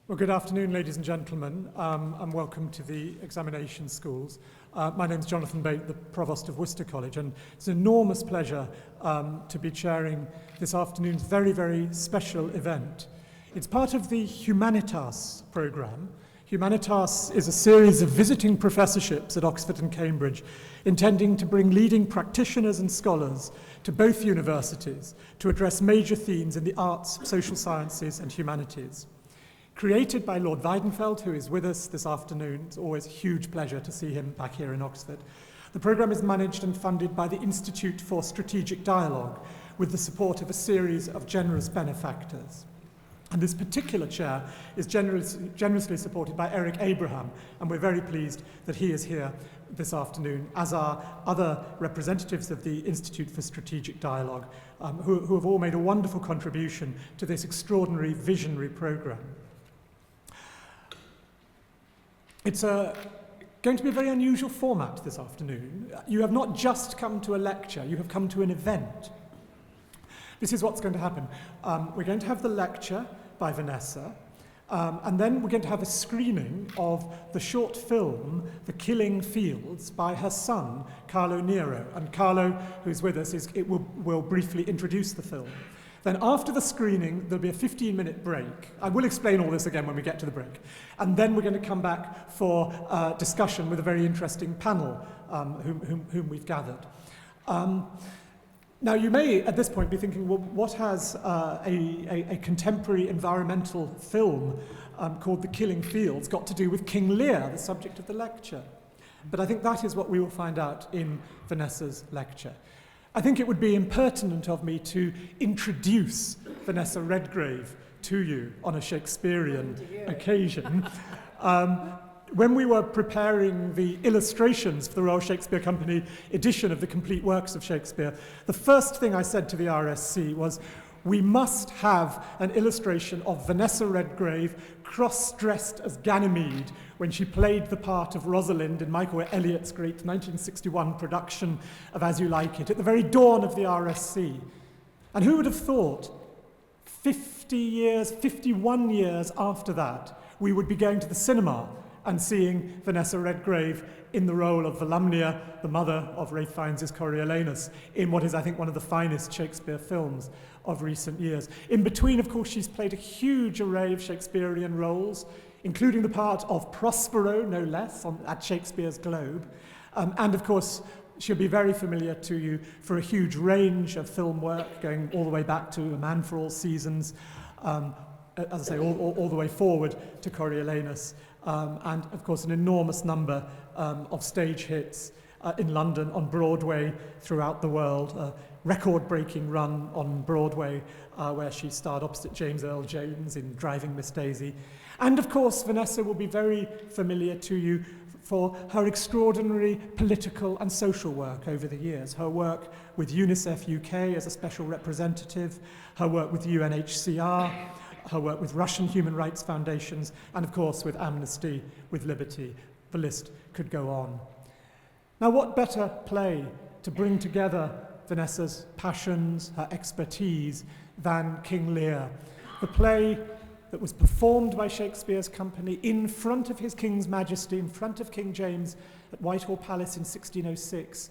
Well, good afternoon, ladies and gentlemen, and welcome to the examination schools. My name is Jonathan Bate, the Provost of Worcester College, and it's an enormous pleasure to be chairing this afternoon's very, very special event. It's part of the Humanitas programme. Humanitas is a series of visiting professorships at Oxford and Cambridge, intending to bring leading practitioners and scholars to both universities to address major themes in the arts, social sciences, and humanities. Created by Lord Weidenfeld, who is with us this afternoon. It's always a huge pleasure to see him back here in Oxford. The programme is managed and funded by the Institute for Strategic Dialogue, with the support of a series of generous benefactors. And this particular chair is generously supported by Eric Abraham, and we're very pleased that he is here this afternoon, as are other representatives of the Institute for Strategic Dialogue, who have all made a wonderful contribution to this extraordinary visionary programme. It's going to be a very unusual format this afternoon. You have not just come to a lecture, you have come to an event. This is what's going to happen. We're going to have the lecture by Vanessa, and then we're going to have a screening of the short film, The Killing Fields, by her son, Carlo Nero. And Carlo, who's with us, will briefly introduce the film. Then after the screening, there'll be a 15-minute break. I will explain all this again when we get to the break. And then we're going to come back for discussion with a very interesting panel whom we've gathered. Now, you may, at this point, be thinking, well, what has a contemporary environmental film called The Killing Fields got to do with King Lear, the subject of the lecture? But I think that is what we will find out in Vanessa's lecture. I think it would be impertinent of me to introduce Vanessa Redgrave to you on a Shakespearean occasion. When we were preparing the illustrations for the Royal Shakespeare Company edition of the complete works of Shakespeare, the first thing I said to the RSC was, we must have an illustration of Vanessa Redgrave cross-dressed as Ganymede when she played the part of Rosalind in Michael Elliott's great 1961 production of As You Like It, at the very dawn of the RSC. And who would have thought, 51 years after that, we would be going to the cinema and seeing Vanessa Redgrave in the role of Volumnia, the mother of Ralph Fiennes' Coriolanus, in what is, I think, one of the finest Shakespeare films of recent years. In between, of course, she's played a huge array of Shakespearean roles, including the part of Prospero, no less, at Shakespeare's Globe. And, of course, she'll be very familiar to you for a huge range of film work, going all the way back to A Man for All Seasons, as I say, all the way forward to Coriolanus. And, of course, an enormous number of stage hits in London, on Broadway, throughout the world. A record-breaking run on Broadway, where she starred opposite James Earl Jones in Driving Miss Daisy. And, of course, Vanessa will be very familiar to you for her extraordinary political and social work over the years. Her work with UNICEF UK as a special representative, her work with UNHCR, her work with Russian human rights foundations, and of course with Amnesty, with Liberty. The list could go on. Now, what better play to bring together Vanessa's passions, her expertise, than King Lear? The play that was performed by Shakespeare's company in front of his King's Majesty, in front of King James at Whitehall Palace in 1606,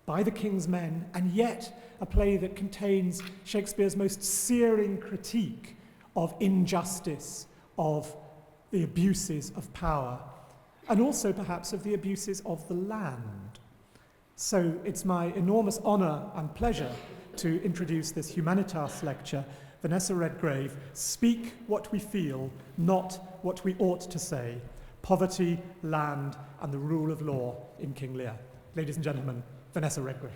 by the King's men, and yet a play that contains Shakespeare's most searing critique of injustice, of the abuses of power, and also perhaps of the abuses of the land. So it's my enormous honour and pleasure to introduce this Humanitas lecture, Vanessa Redgrave, Speak What We Feel, Not What We Ought to Say, Poverty, Land, and the Rule of Law in King Lear. Ladies and gentlemen, Vanessa Redgrave.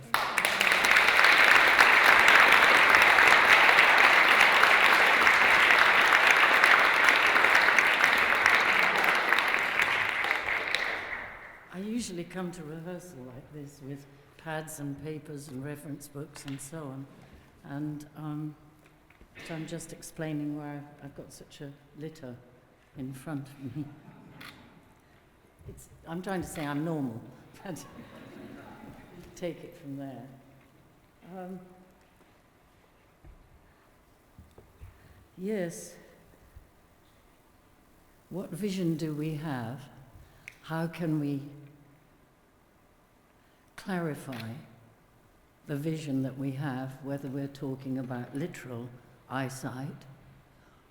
I usually come to rehearsal like this with pads and papers and reference books and so on. And so I'm just explaining why I've got such a litter in front of me. I'm trying to say I'm normal. and take it from there. Yes. What vision do we have? How can we clarify the vision that we have, whether we're talking about literal eyesight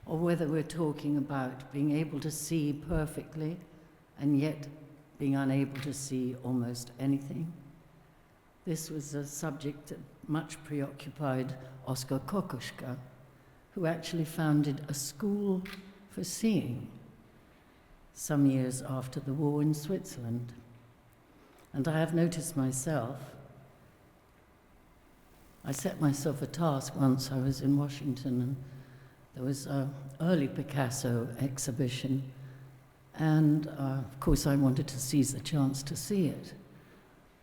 or whether we're talking about being able to see perfectly and yet being unable to see almost anything? This was a subject that much preoccupied Oskar Kokoschka, who actually founded a school for seeing some years after the war in Switzerland. And I have noticed myself, I set myself a task once. I was in Washington and there was an early Picasso exhibition, and of course I wanted to seize the chance to see it.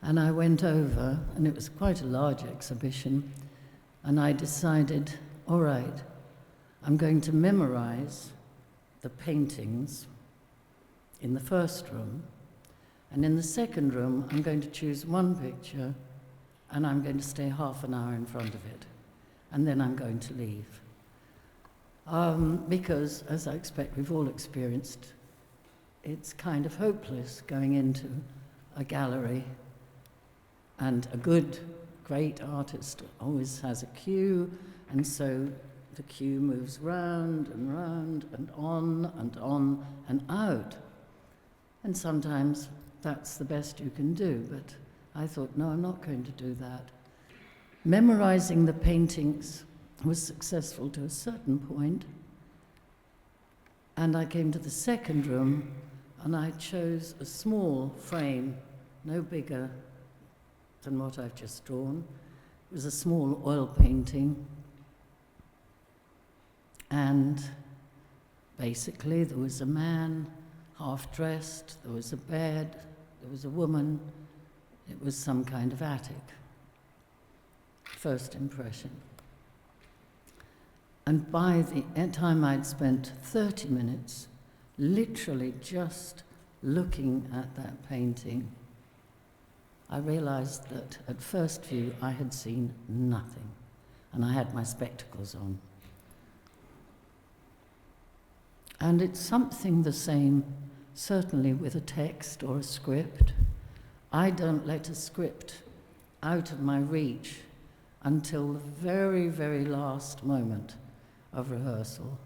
And I went over, and it was quite a large exhibition, and I decided, all right, I'm going to memorize the paintings in the first room, and in the second room I'm going to choose one picture and I'm going to stay half an hour in front of it, and then I'm going to leave. Because, as I expect we've all experienced, it's kind of hopeless going into a gallery, and a good, great artist always has a queue, and so the queue moves round and round and on and on and out. And sometimes that's the best you can do, but I thought, no, I'm not going to do that. Memorizing the paintings was successful to a certain point, and I came to the second room, and I chose a small frame, no bigger than what I've just drawn. It was a small oil painting, and basically there was a man half-dressed, there was a bed, there was a woman. It was some kind of attic. First impression. And by the time I'd spent 30 minutes literally just looking at that painting, I realized that at first view I had seen nothing, and I had my spectacles on. And it's something the same, certainly with a text or a script. I don't let a script out of my reach until the very, very last moment of rehearsal,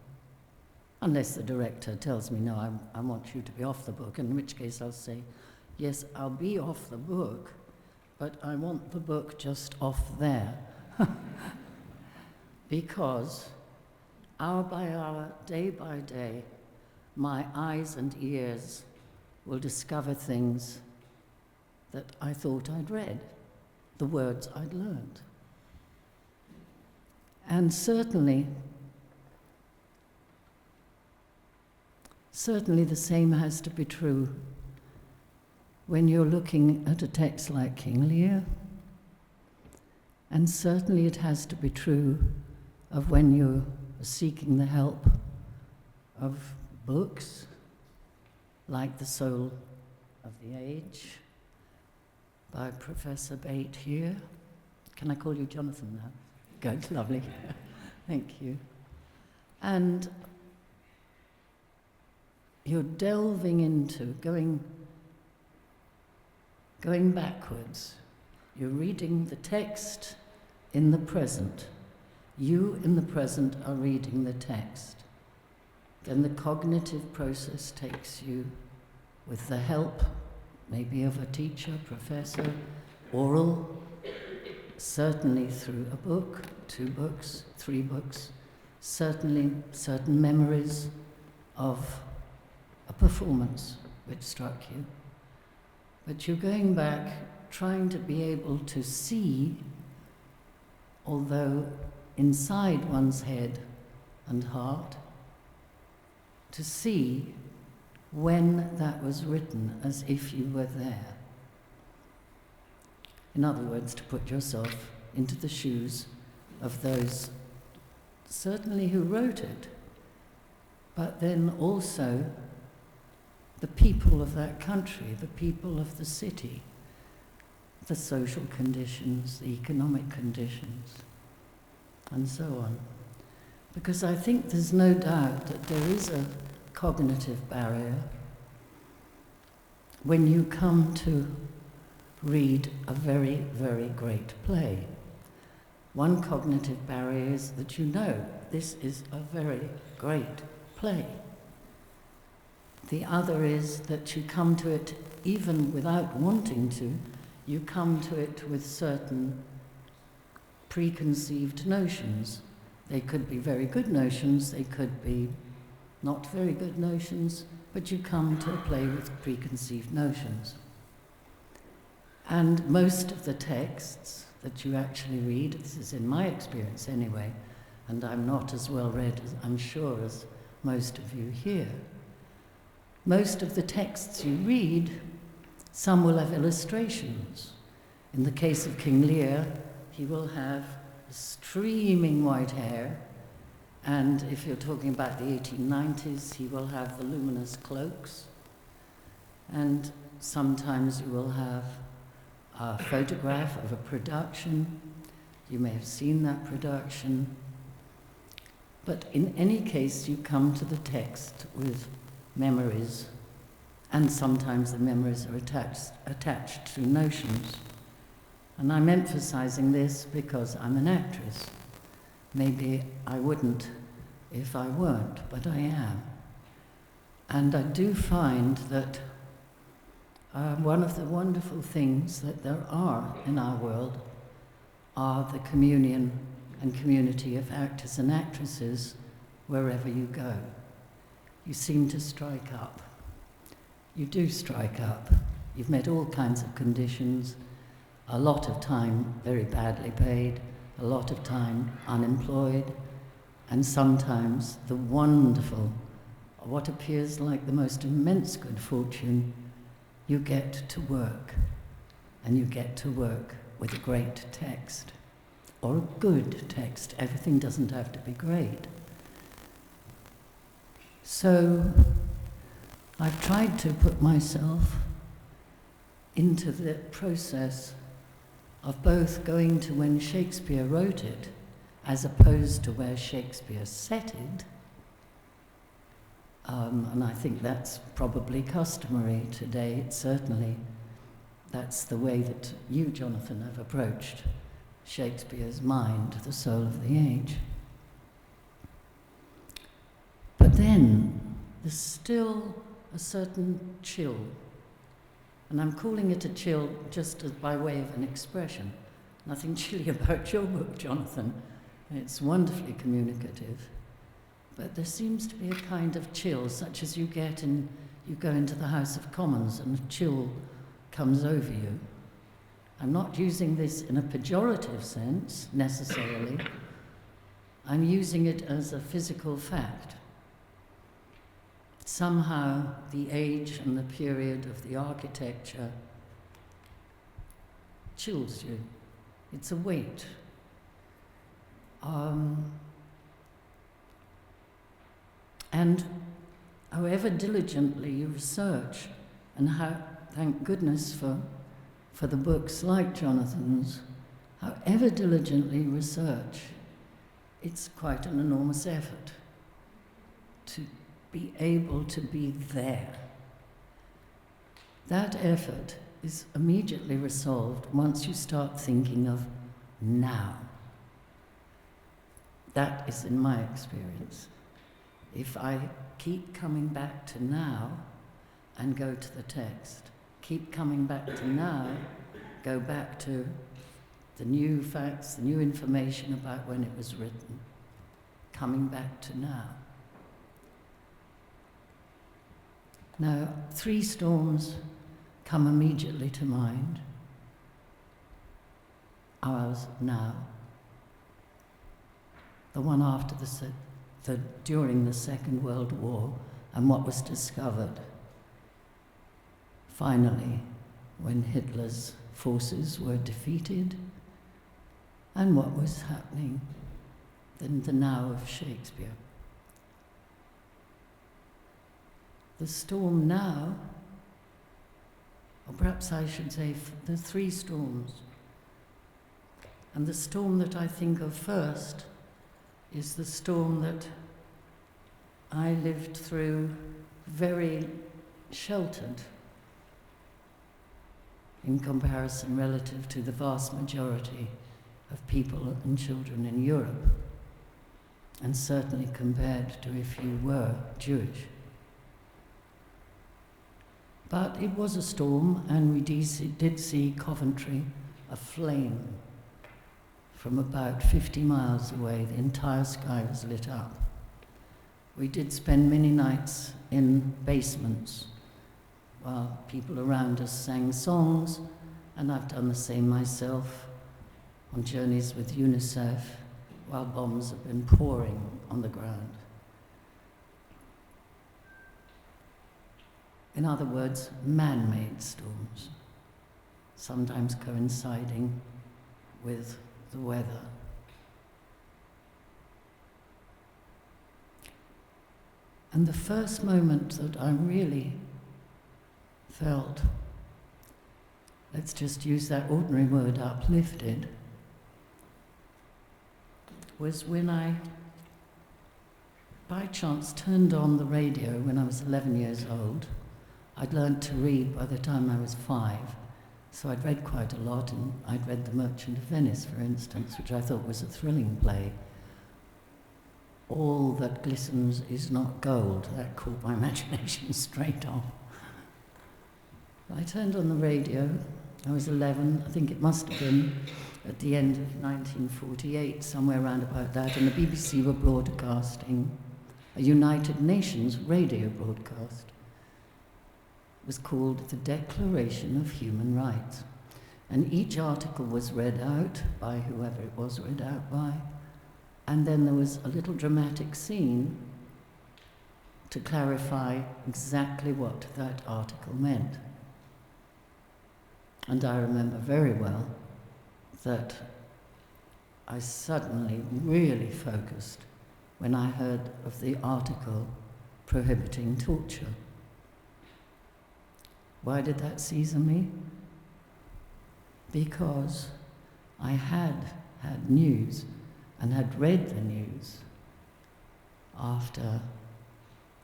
unless the director tells me, no, I want you to be off the book, in which case I'll say, yes, I'll be off the book, but I want the book just off there. Because hour by hour, day by day, my eyes and ears will discover things that I thought I'd read, the words I'd learned. And certainly the same has to be true when you're looking at a text like King Lear, and certainly it has to be true of when you're seeking the help of books like The Soul of the Age by Professor Bate here. Can I call you Jonathan now? Good, lovely. Thank you. And you're delving into, going backwards. You're reading the text in the present. You in the present are reading the text. Then the cognitive process takes you, with the help maybe of a teacher, professor, oral, certainly through a book, 2 books, 3 books, certainly certain memories of a performance which struck you. But you're going back, trying to be able to see, although inside one's head and heart, to see when that was written as if you were there. In other words, to put yourself into the shoes of those certainly who wrote it, but then also the people of that country, the people of the city, the social conditions, the economic conditions, and so on. Because I think there's no doubt that there is a cognitive barrier when you come to read a very, very great play. One cognitive barrier is that you know this is a very great play. The other is that you come to it even without wanting to, you come to it with certain preconceived notions. They could be very good notions, they could be not very good notions, but you come to a play with preconceived notions. And most of the texts that you actually read, this is in my experience anyway, and I'm not as well read, as I'm sure, as most of you here. Most of the texts you read, some will have illustrations. In the case of King Lear, he will have streaming white hair, and if you're talking about the 1890s, he will have voluminous cloaks, and sometimes you will have a photograph of a production. You may have seen that production. But in any case, you come to the text with memories, and sometimes the memories are attached to notions. And I'm emphasizing this because I'm an actress. Maybe I wouldn't if I weren't, but I am. And I do find that one of the wonderful things that there are in our world are the communion and community of actors and actresses wherever you go. You seem to strike up. You do strike up. You've met all kinds of conditions, a lot of time very badly paid, a lot of time unemployed, and sometimes the wonderful, what appears like the most immense good fortune, you get to work, and you get to work with a great text, or a good text. Everything doesn't have to be great. So I've tried to put myself into the process of both going to when Shakespeare wrote it, as opposed to where Shakespeare set it, and I think that's probably customary today. Certainly, that's the way that you, Jonathan, have approached Shakespeare's mind, the soul of the age. But then, there's still a certain chill, and I'm calling it a chill just as by way of an expression. Nothing chilly about your book, Jonathan. It's wonderfully communicative. But there seems to be a kind of chill, such as you get in, you go into the House of Commons and a chill comes over you. I'm not using this in a pejorative sense, necessarily. I'm using it as a physical fact. Somehow the age and the period of the architecture chills you. It's a weight. And however diligently you research, and how, thank goodness for the books like Jonathan's, however diligently you research, it's quite an enormous effort to be able to be there. That effort is immediately resolved once you start thinking of now. That is in my experience. If I keep coming back to now and go to the text, keep coming back to now, go back to the new facts, the new information about when it was written, coming back to now. Now, 3 storms come immediately to mind. Ours now. The one after during the Second World War, and what was discovered finally when Hitler's forces were defeated, and what was happening in the now of Shakespeare. The storm now, perhaps I should say the three storms. And the storm that I think of first is the storm that I lived through very sheltered in comparison relative to the vast majority of people and children in Europe, and certainly compared to if you were Jewish. But it was a storm, and we did see Coventry aflame. From about 50 miles away, the entire sky was lit up. We did spend many nights in basements while people around us sang songs, and I've done the same myself on journeys with UNICEF while bombs have been pouring on the ground. In other words, man-made storms, sometimes coinciding with the weather. And the first moment that I really felt, let's just use that ordinary word, uplifted, was when I, by chance, turned on the radio when I was 11 years old. I'd learned to read by the time I was 5, so I'd read quite a lot, and I'd read The Merchant of Venice, for instance, which I thought was a thrilling play. All that glistens is not gold. That caught my imagination straight off. I turned on the radio. I was 11. I think it must have been at the end of 1948, somewhere around about that, and the BBC were broadcasting a United Nations radio broadcast. It was called The Declaration of Human Rights. And each article was read out by whoever it was read out by, and then there was a little dramatic scene to clarify exactly what that article meant. And I remember very well that I suddenly really focused when I heard of the article prohibiting torture. Why did that seize me? Because I had news and had read the news after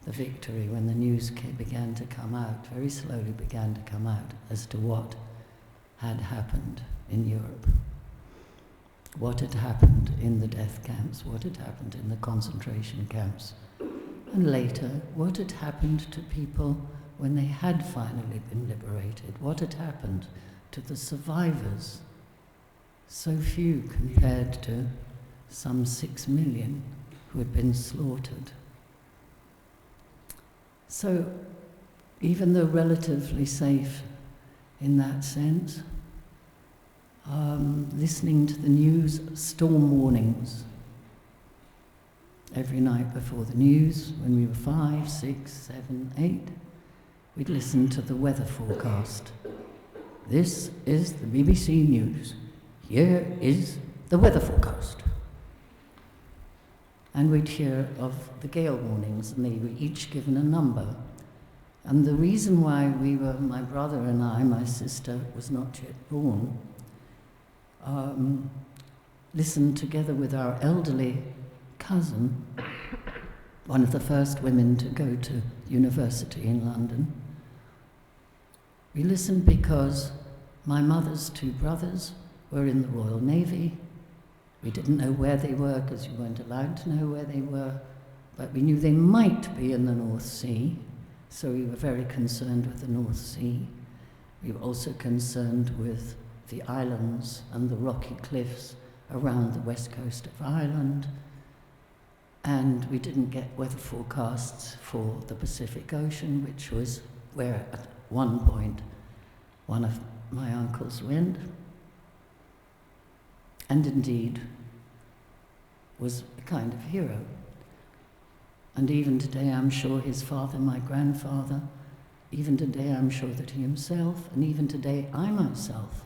the victory, when the news began to come out, very slowly began to come out as to what had happened in Europe, what had happened in the death camps, what had happened in the concentration camps, and later, what had happened to people when they had finally been liberated, what had happened to the survivors, so few compared to some 6 million who had been slaughtered. So, even though relatively safe in that sense, listening to the news, storm warnings, every night before the news, when we were 5, 6, 7, 8, we'd listen to the weather forecast. This is the BBC News. Here is the weather forecast. And we'd hear of the gale warnings, and they were each given a number. And the reason why we were, my brother and I, my sister was not yet born, listened together with our elderly cousin, one of the first women to go to university in London. We listened because my mother's 2 brothers were in the Royal Navy. We didn't know where they were because you weren't allowed to know where they were, but we knew they might be in the North Sea, so we were very concerned with the North Sea. We were also concerned with the islands and the rocky cliffs around the west coast of Ireland, and we didn't get weather forecasts for the Pacific Ocean, which was where at one point one of my uncles went, and indeed was a kind of hero. And even today I'm sure his father, my grandfather, even today I'm sure that he himself, and even today I myself,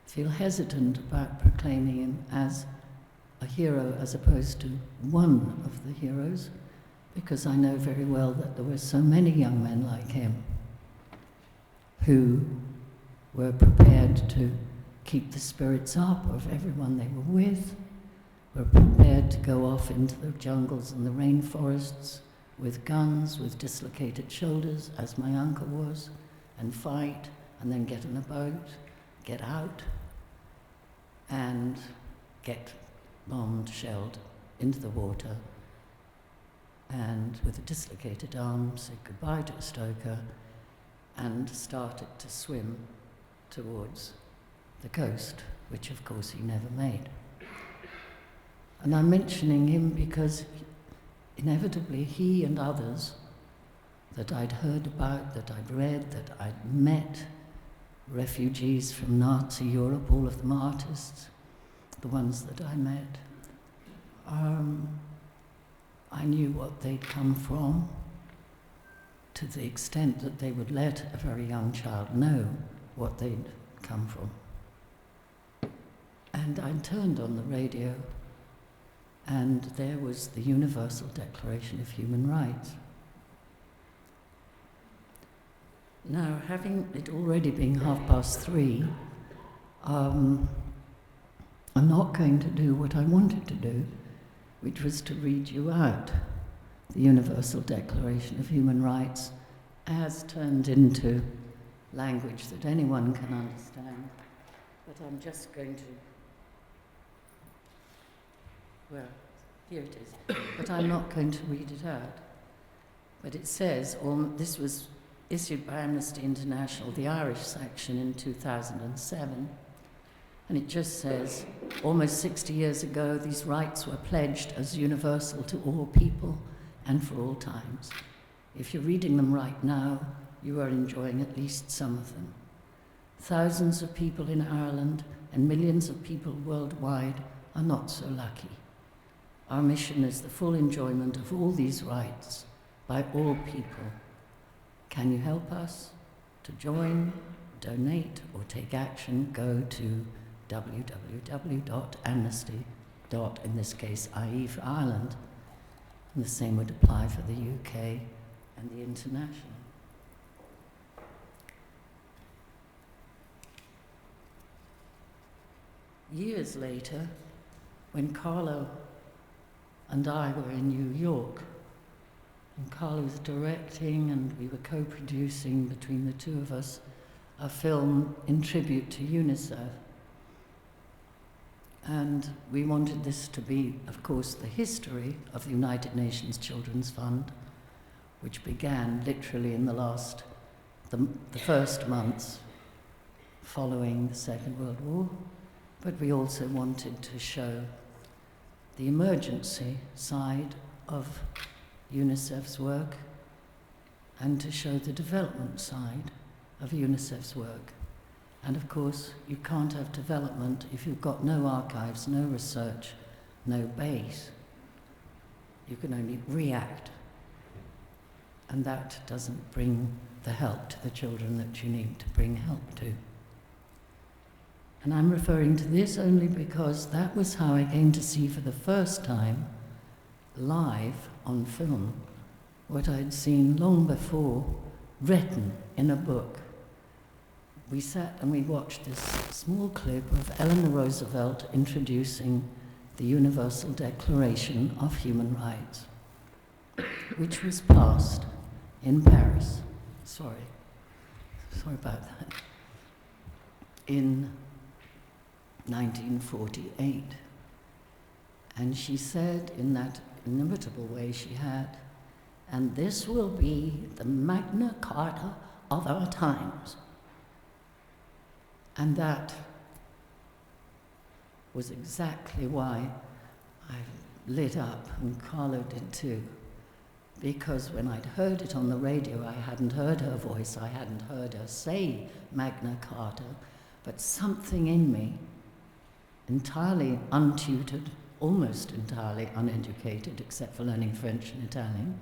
feel hesitant about proclaiming him as a hero as opposed to one of the heroes, because I know very well that there were so many young men like him who were prepared to keep the spirits up of everyone they were with, were prepared to go off into the jungles and the rainforests with guns, with dislocated shoulders, as my uncle was, and fight, and then get in a boat, get out, and get bombed, shelled into the water, and with a dislocated arm, said goodbye to a stoker, and started to swim towards the coast, which of course he never made. And I'm mentioning him because inevitably he and others that I'd heard about, that I'd read, that I'd met, refugees from Nazi Europe, all of them artists, the ones that I met, I knew what they'd come from, to the extent that they would let a very young child know what they'd come from. And I turned on the radio, and there was the Universal Declaration of Human Rights. Now, having it already being 3:30, I'm not going to do what I wanted to do, which was to read you out the Universal Declaration of Human Rights as turned into language that anyone can understand. But I'm just going to, well, here it is. But I'm not going to read it out. But it says, this was issued by Amnesty International, the Irish section, in 2007. And it just says, almost 60 years ago, these rights were pledged as universal to all people and for all times. If you're reading them right now, you are enjoying at least some of them. Thousands of people in Ireland and millions of people worldwide are not so lucky. Our mission is the full enjoyment of all these rights by all people. Can you help us? To join, donate, or take action, go to www.amnesty. In this case, IE for Ireland, and the same would apply for the UK and the international. Years later, when Carlo and I were in New York, and Carlo was directing and we were co-producing between the two of us a film in tribute to UNICEF. And we wanted this to be, of course, the history of the United Nations Children's Fund, which began literally in the first months following the Second World War. But we also wanted to show the emergency side of UNICEF's work and to show the development side of UNICEF's work. And of course, you can't have development if you've got no archives, no research, no base. You can only react. And that doesn't bring the help to the children that you need to bring help to. And I'm referring to this only because that was how I came to see for the first time, live on film, what I'd seen long before written in a book. We sat and we watched this small clip of Eleanor Roosevelt introducing the Universal Declaration of Human Rights, which was passed in Paris. Sorry about that. In 1948. And she said in that inimitable way she had, and this will be the Magna Carta of our times. And that was exactly why I lit up, and Carlo did too. Because when I'd heard it on the radio, I hadn't heard her voice, I hadn't heard her say Magna Carta, but something in me, entirely untutored, almost entirely uneducated, except for learning French and Italian,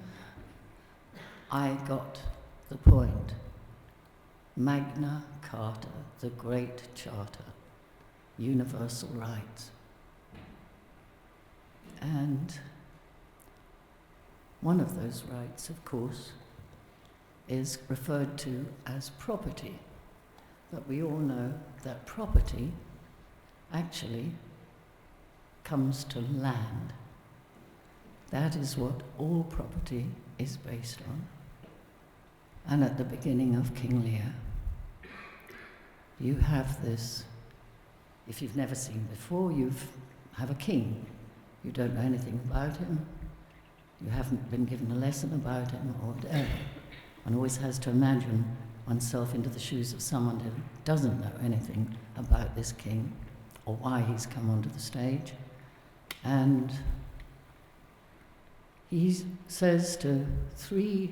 I got the point. Magna Carta, the Great Charter, universal rights. And one of those rights, of course, is referred to as property. that we all know that property actually comes to land. That is what all property is based on. And at the beginning of King Lear, you have this, if you've never seen before, you have a king. You don't know anything about him. You haven't been given a lesson about him or whatever. One always has to imagine oneself into the shoes of someone who doesn't know anything about this king or why he's come onto the stage. And he says to 3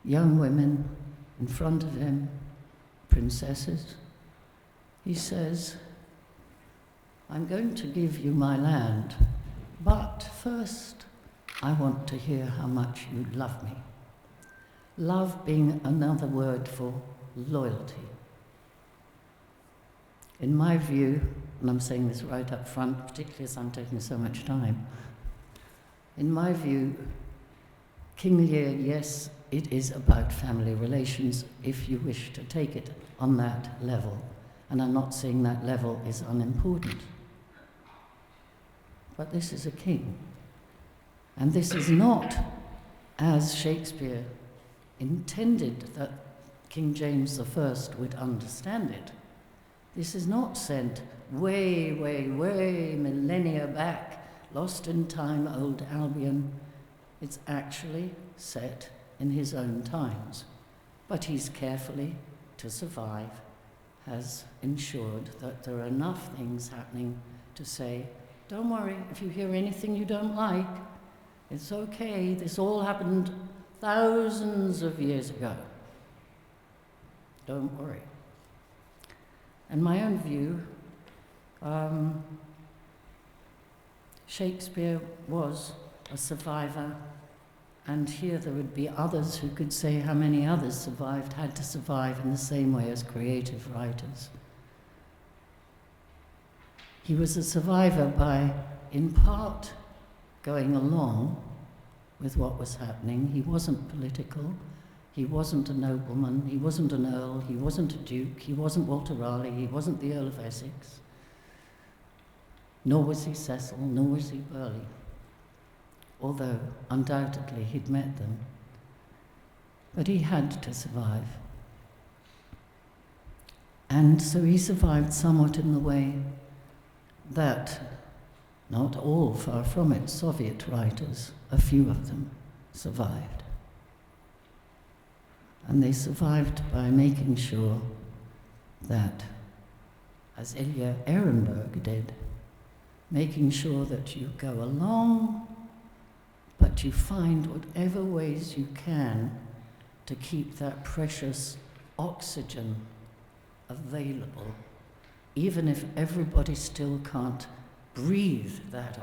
young women in front of him, princesses, he says, I'm going to give you my land, but first I want to hear how much you love me. Love being another word for loyalty. In my view, and I'm saying this right up front, particularly as I'm taking so much time, in my view, King Lear, yes, it is about family relations if you wish to take it on that level. And I'm not saying that level is unimportant. But this is a king. And this is not, as Shakespeare intended that King James I would understand it. This is not sent way, way, way millennia back, lost in time, old Albion. It's actually set in his own times. But he's carefully, to survive, has ensured that there are enough things happening to say, don't worry, if you hear anything you don't like, it's okay, this all happened thousands of years ago. Don't worry. And my own view, Shakespeare was a survivor, and here there would be others who could say how many others survived, had to survive in the same way as creative writers. He was a survivor by, in part, going along with what was happening. He wasn't political, he wasn't a nobleman, he wasn't an earl, he wasn't a duke, he wasn't Walter Raleigh, he wasn't the Earl of Essex, nor was he Cecil, nor was he Burleigh, although undoubtedly he'd met them. But he had to survive. And so he survived somewhat in the way that, not all, far from it, Soviet writers, a few of them, survived. And they survived by making sure that, as Ilya Ehrenberg did, making sure that you go along, but you find whatever ways you can to keep that precious oxygen available, even if everybody still can't breathe that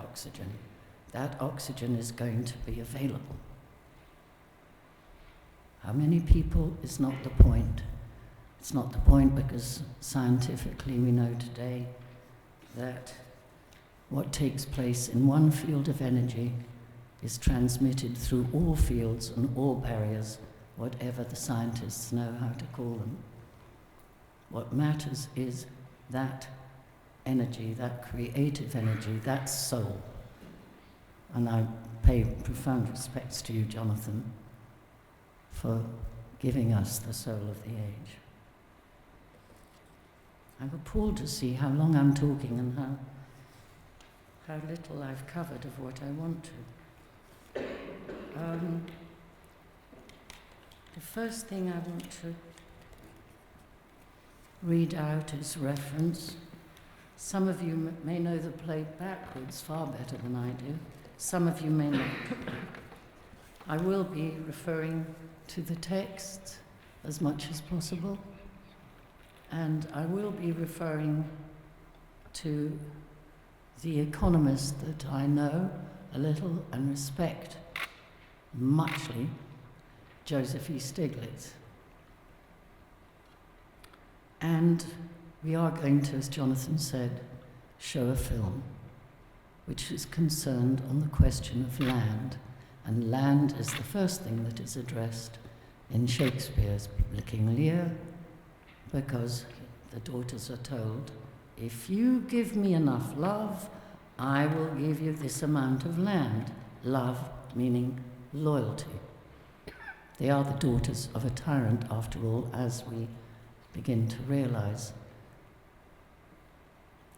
oxygen is going to be available. How many people is not the point. It's not the point because scientifically we know today that what takes place in one field of energy is transmitted through all fields and all barriers, whatever the scientists know how to call them. What matters is that energy, that creative energy, that soul. And I pay profound respects to you, Jonathan, for giving us the soul of the age. I'm appalled to see how long I'm talking and how little I've covered of what I want to. The first thing I want to read out is reference. Some of you may know the play backwards far better than I do. Some of you may not. I will be referring to the text as much as possible, and I will be referring to the economist that I know a little and respect muchly, Joseph E. Stiglitz. And we are going to, as Jonathan said, show a film which is concerned on the question of land. And land is the first thing that is addressed in Shakespeare's King Lear, because the daughters are told, if you give me enough love, I will give you this amount of land. Love meaning loyalty. They are the daughters of a tyrant, after all, as we begin to realize.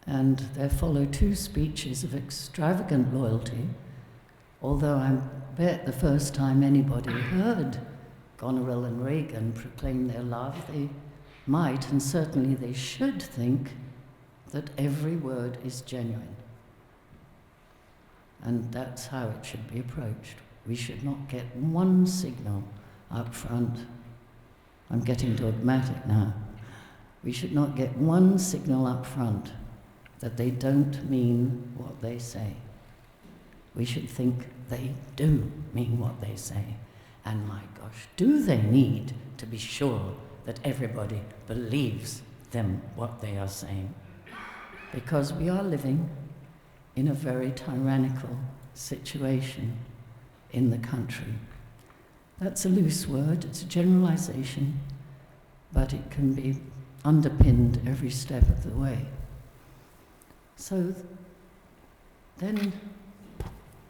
And there follow 2 speeches of extravagant loyalty, although I bet the first time anybody heard Goneril and Regan proclaim their love, they might, and certainly they should, think that every word is genuine. And that's how it should be approached. We should not get one signal up front. I'm getting dogmatic now. We should not get one signal up front that they don't mean what they say. We should think they do mean what they say. And my gosh, do they need to be sure that everybody believes them what they are saying? Because we are living in a very tyrannical situation in the country. That's a loose word, it's a generalization, but it can be underpinned every step of the way. So then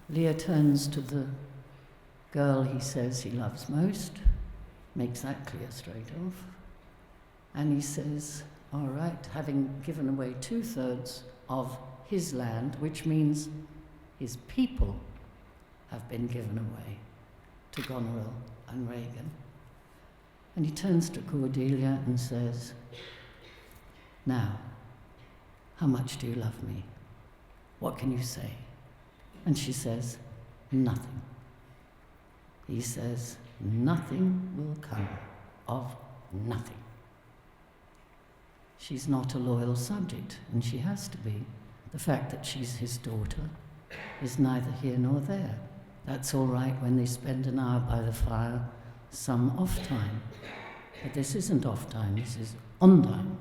Lear turns to the girl he says he loves most, makes that clear straight off, and he says, all right, having given away 2/3 of his land, which means his people have been given away to Goneril and Regan. And he turns to Cordelia and says, now, how much do you love me? What can you say? And she says, nothing. He says, nothing will come of nothing. She's not a loyal subject, and she has to be. The fact that she's his daughter is neither here nor there. That's all right when they spend an hour by the fire, some off time. But this isn't off time, this is on time.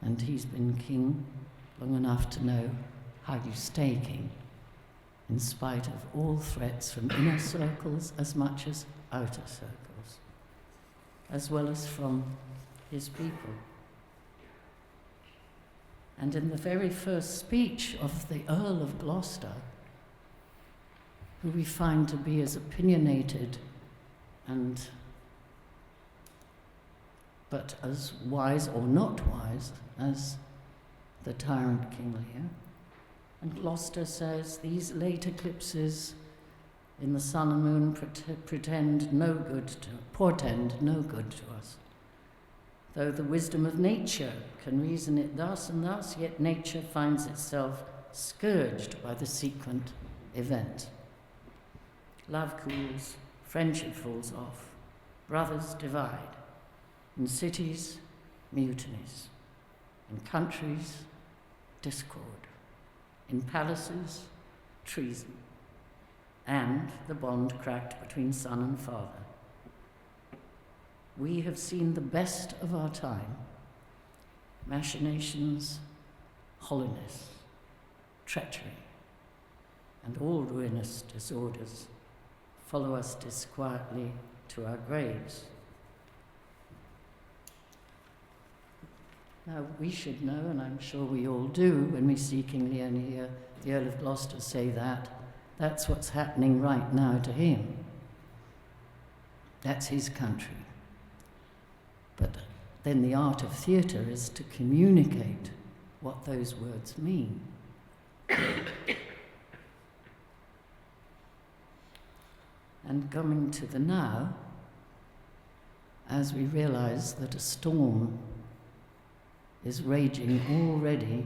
And he's been king long enough to know how you stay king, in spite of all threats from inner circles as much as outer circles, as well as from his people. And in the very first speech of the Earl of Gloucester, who we find to be as opinionated but as wise or not wise as the tyrant King Lear. And Gloucester says, these late eclipses in the sun and moon portend no good to us. Though the wisdom of nature can reason it thus and thus, yet nature finds itself scourged by the sequent event. Love cools, friendship falls off, brothers divide. In cities, mutinies. In countries, discord. In palaces, treason. And the bond cracked between son and father. We have seen the best of our time. Machinations, hollowness, treachery, and all ruinous disorders follow us disquietly to our graves. Now, we should know, and I'm sure we all do, when we see King Lear and hear the Earl of Gloucester say that, that's what's happening right now to him. That's his country. But then the art of theatre is to communicate what those words mean. And coming to the now, as we realize that a storm is raging already,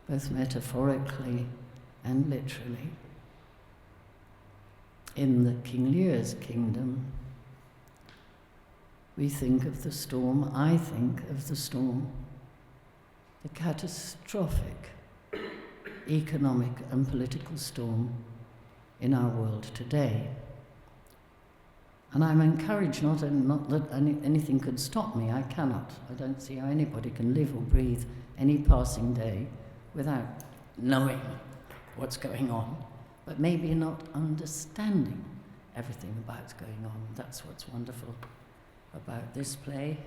both metaphorically and literally, in the King Lear's kingdom, we think of the storm, I think of the storm, the catastrophic economic and political storm in our world today. And I'm encouraged, not that anything could stop me, I cannot. I don't see how anybody can live or breathe any passing day without knowing what's going on, but maybe not understanding everything about what's going on. That's what's wonderful about this play,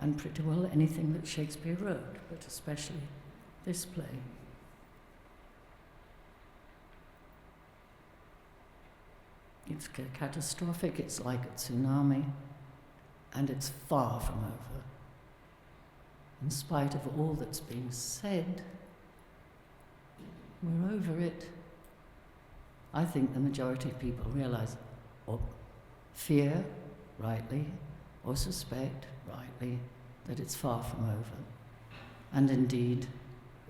and pretty well anything that Shakespeare wrote, but especially this play. It's catastrophic, it's like a tsunami, and it's far from over. In spite of all that's being said, we're over it. I think the majority of people realize, or fear, rightly, or suspect, rightly, that it's far from over. And indeed,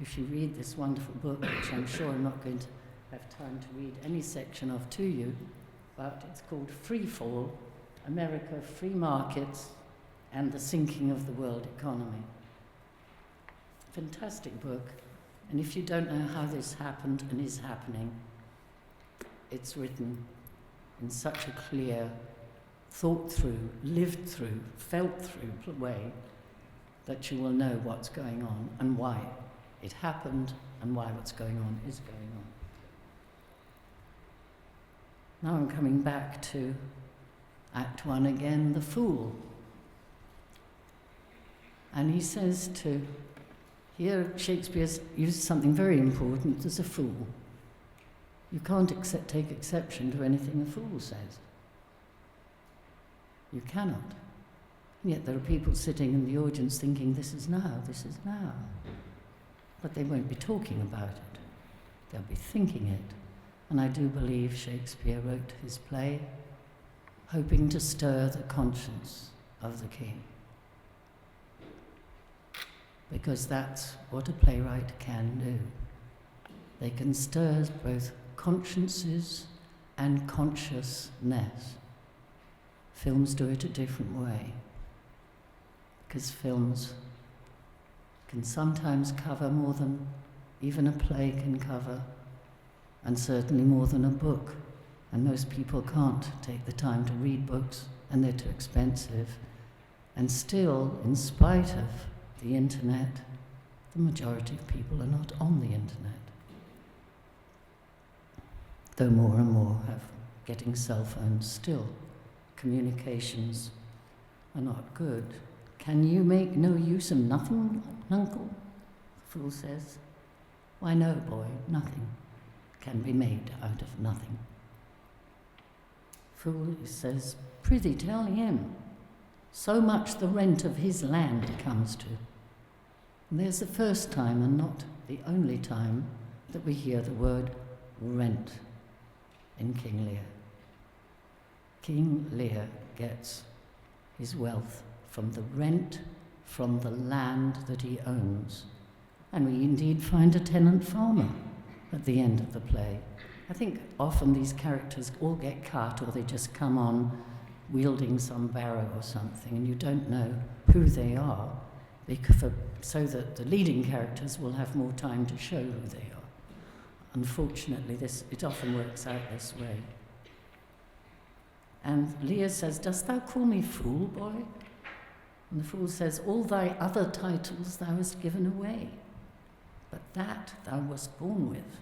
if you read this wonderful book, which I'm sure I'm not going to have time to read any section of to you, but it's called Free Fall, America, Free Markets, and the Sinking of the World Economy. Fantastic book. And if you don't know how this happened and is happening, it's written in such a clear, thought through, lived through, felt through way that you will know what's going on and why it happened and why what's going on is going on. Now I'm coming back to Act 1 again, the fool. And he says here Shakespeare's used something very important as a fool. You can't take exception to anything a fool says. You cannot. And yet there are people sitting in the audience thinking, this is now. But they won't be talking about it. They'll be thinking it. And I do believe Shakespeare wrote his play hoping to stir the conscience of the king. Because that's what a playwright can do. They can stir both consciences and consciousness. Films do it a different way, because films can sometimes cover more than even a play can cover, and certainly more than a book. And most people can't take the time to read books, and they're too expensive. And still, in spite of the internet, the majority of people are not on the internet. Though more and more have getting cell phones still. Communications are not good. Can you make no use of nothing, uncle? The fool says. Why no, boy, nothing can be made out of nothing. Fool says, prithee tell him, so much the rent of his land comes to. And there's the first time, and not the only time, that we hear the word rent in King Lear. King Lear gets his wealth from the rent from the land that he owns. And we indeed find a tenant farmer at the end of the play. I think often these characters all get cut, or they just come on wielding some barrow or something, and you don't know who they are, so that the leading characters will have more time to show who they are. Unfortunately, it often works out this way. And Lear says, dost thou call me fool, boy? And the fool says, all thy other titles thou hast given away, but that thou wast born with.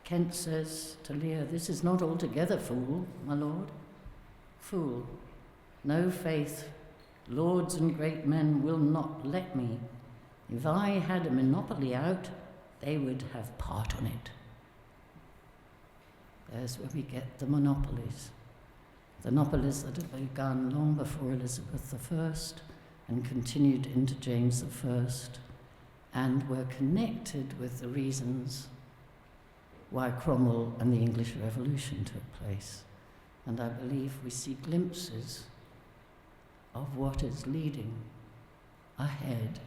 Kent says to Lear, this is not altogether fool, my lord. Fool, no faith, lords and great men will not let me. If I had a monopoly out, they would have part on it. There's where we get the monopolies. The monopolies that have begun long before Elizabeth I and continued into James I, and were connected with the reasons why Cromwell and the English Revolution took place. And I believe we see glimpses of what is leading ahead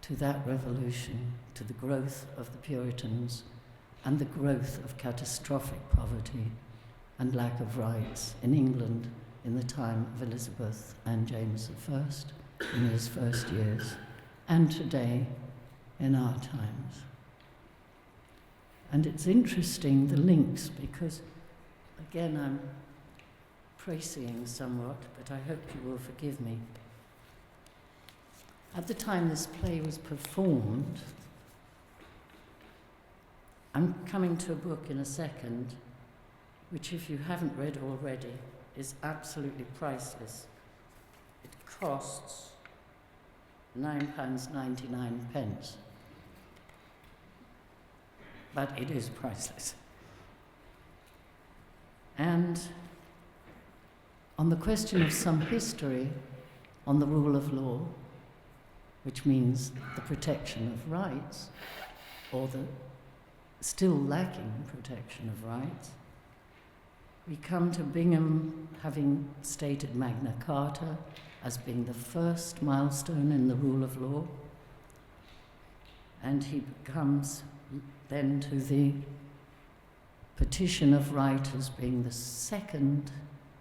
to that revolution, to the growth of the Puritans and the growth of catastrophic poverty and lack of rights in England in the time of Elizabeth and James I in his first years, and today in our times. And it's interesting, the links, because, again, I'm praising somewhat, but I hope you will forgive me. At the time this play was performed, I'm coming to a book in a second, which if you haven't read already, is absolutely priceless. It costs £9.99, but it is priceless. And on the question of some history on the rule of law, which means the protection of rights, or the still lacking protection of rights, we come to Bingham having stated Magna Carta as being the first milestone in the rule of law, and he comes then to the Petition of Right as being the second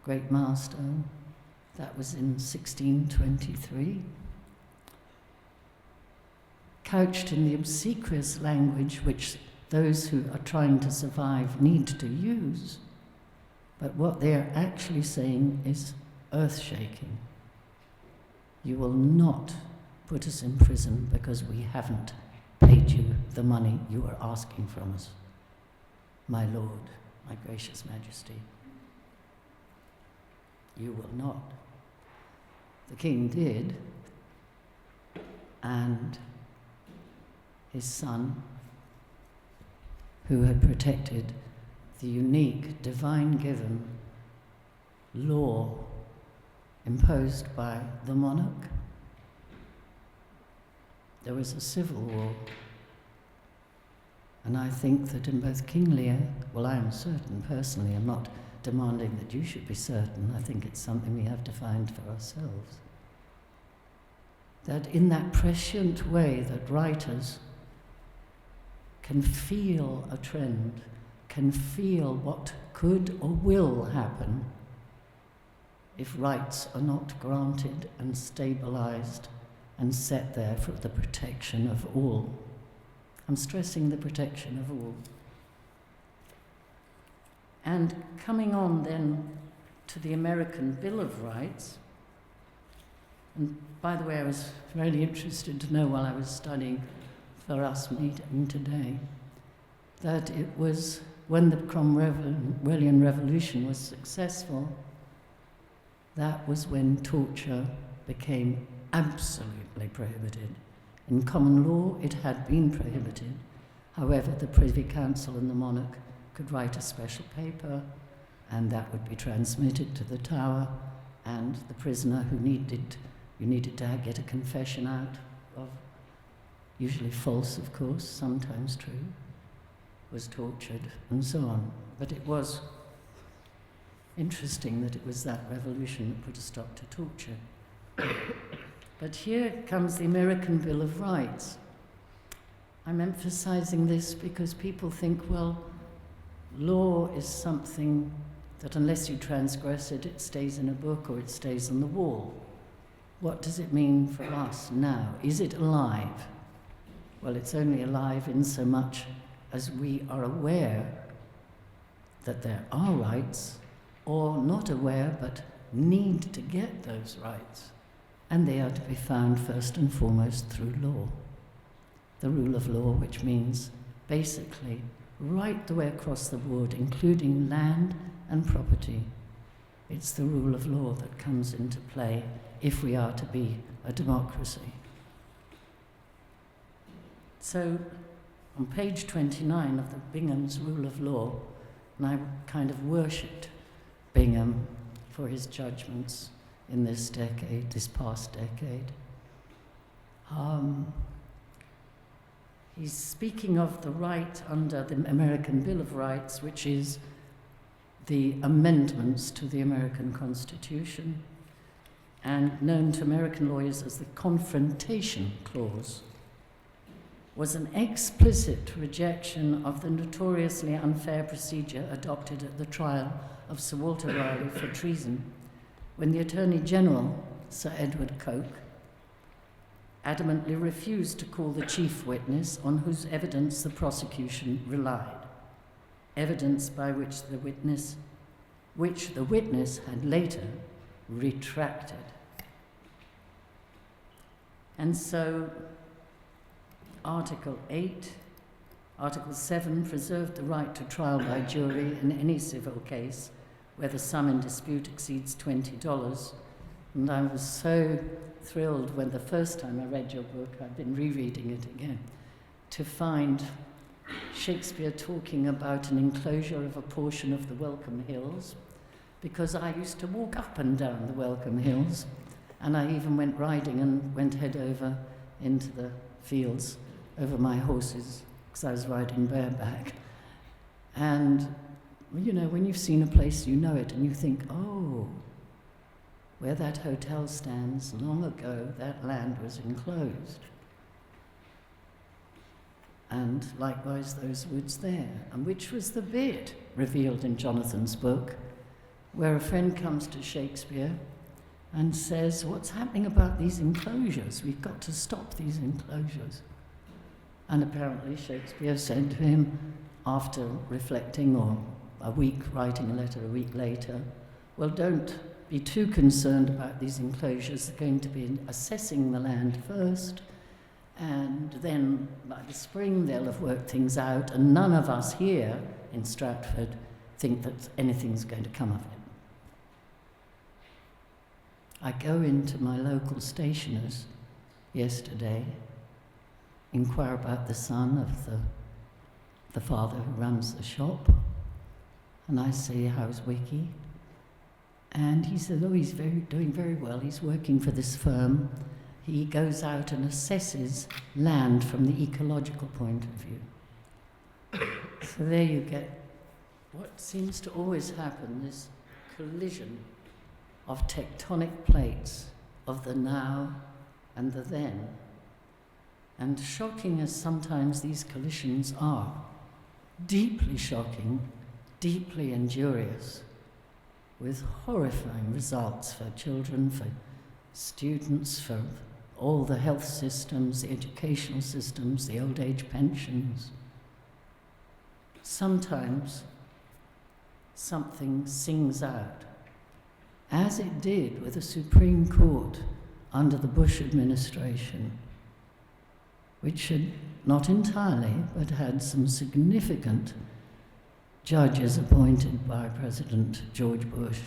great milestone. That was in 1623. Couched in the obsequious language which those who are trying to survive need to use, but what they're actually saying is earth-shaking. You will not put us in prison because we haven't paid you the money you are asking from us, my Lord, my gracious Majesty. You will not. The king did, and his son, who had protected the unique, divine-given law imposed by the monarch. There was a civil war, and I think that in both King Lear, well, I am certain personally, I'm not demanding that you should be certain, I think it's something we have to find for ourselves, that in that prescient way that writers can feel a trend, can feel what could or will happen if rights are not granted and stabilized and set there for the protection of all. I'm stressing the protection of all. And coming on then to the American Bill of Rights, and by the way, I was really interested to know while I was studying for us meeting today, that it was when the Cromwellian Revolution was successful, that was when torture became absolutely prohibited. In common law, it had been prohibited. However, the Privy Council and the monarch could write a special paper, and that would be transmitted to the Tower, and the prisoner who needed to get a confession out of, usually false, of course, sometimes true, was tortured, and so on. But it was interesting that it was that revolution that put a stop to torture. But here comes the American Bill of Rights. I'm emphasizing this because people think, well, law is something that unless you transgress it, it stays in a book or it stays on the wall. What does it mean for us now? Is it alive? Well, it's only alive in so much as we are aware that there are rights, or not aware but need to get those rights. And they are to be found first and foremost through law. The rule of law, which means basically right the way across the board, including land and property. It's the rule of law that comes into play if we are to be a democracy. So, on page 29 of the Bingham's Rule of Law, and I kind of worshipped Bingham for his judgments in this decade, this past decade. He's speaking of the right under the American Bill of Rights, which is the amendments to the American Constitution, and known to American lawyers as the Confrontation Clause, was an explicit rejection of the notoriously unfair procedure adopted at the trial of Sir Walter Raleigh for treason, when the Attorney General, Sir Edward Coke, adamantly refused to call the chief witness on whose evidence the prosecution relied, evidence by which the witness had later retracted. And so Article 8 Article 7 preserved the right to trial by jury in any civil case where the sum in dispute exceeds $20. And I was so thrilled when the first time I read your book, I've been rereading it again, to find Shakespeare talking about an enclosure of a portion of the Welcome Hills, because I used to walk up and down the Welcome Hills, and I even went riding and went head over into the fields over my horses, because I was riding bareback. And, you know, when you've seen a place, you know it, and you think, oh, where that hotel stands, long ago, that land was enclosed. And likewise, those woods there. And which was the bit revealed in Jonathan's book, where a friend comes to Shakespeare and says, what's happening about these enclosures? We've got to stop these enclosures. And apparently Shakespeare said to him, after reflecting, or a week, writing a letter a week later, well, don't be too concerned about these enclosures. They're going to be assessing the land first, and then by the spring they'll have worked things out, and none of us here in Stratford think that anything's going to come of it. I go into my local stationer's yesterday, inquire about the son of the father who runs the shop, and I say, how's Wiki? And he said, oh, he's doing very well. He's working for this firm. He goes out and assesses land from the ecological point of view. So there you get what seems to always happen, this collision of tectonic plates of the now and the then. And shocking as sometimes these collisions are, deeply shocking, deeply injurious, with horrifying results for children, for students, for all the health systems, the educational systems, the old age pensions. Sometimes something sings out, as it did with the Supreme Court under the Bush administration, which had, not entirely, but had some significant judges appointed by President George Bush.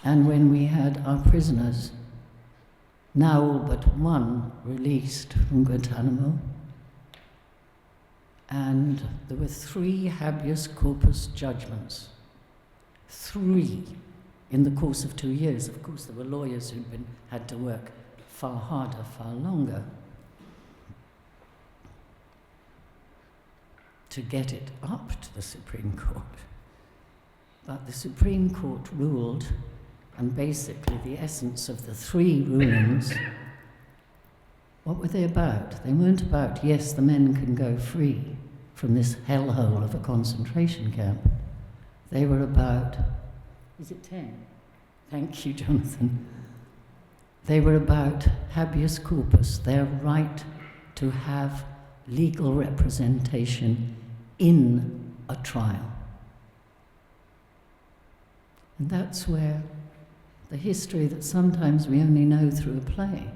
And when we had our prisoners, now all but one, released from Guantanamo, and there were 3 habeas corpus judgments. 3 in the course of 2 years. Of course, there were lawyers who'd had to work far harder, far longer, to get it up to the Supreme Court. But the Supreme Court ruled, and basically the essence of the 3 rulings, what were they about? They weren't about, yes, the men can go free from this hellhole of a concentration camp. They were about, is it 10? Thank you, Jonathan. They were about habeas corpus, their right to have legal representation in a trial. And that's where the history that sometimes we only know through a play,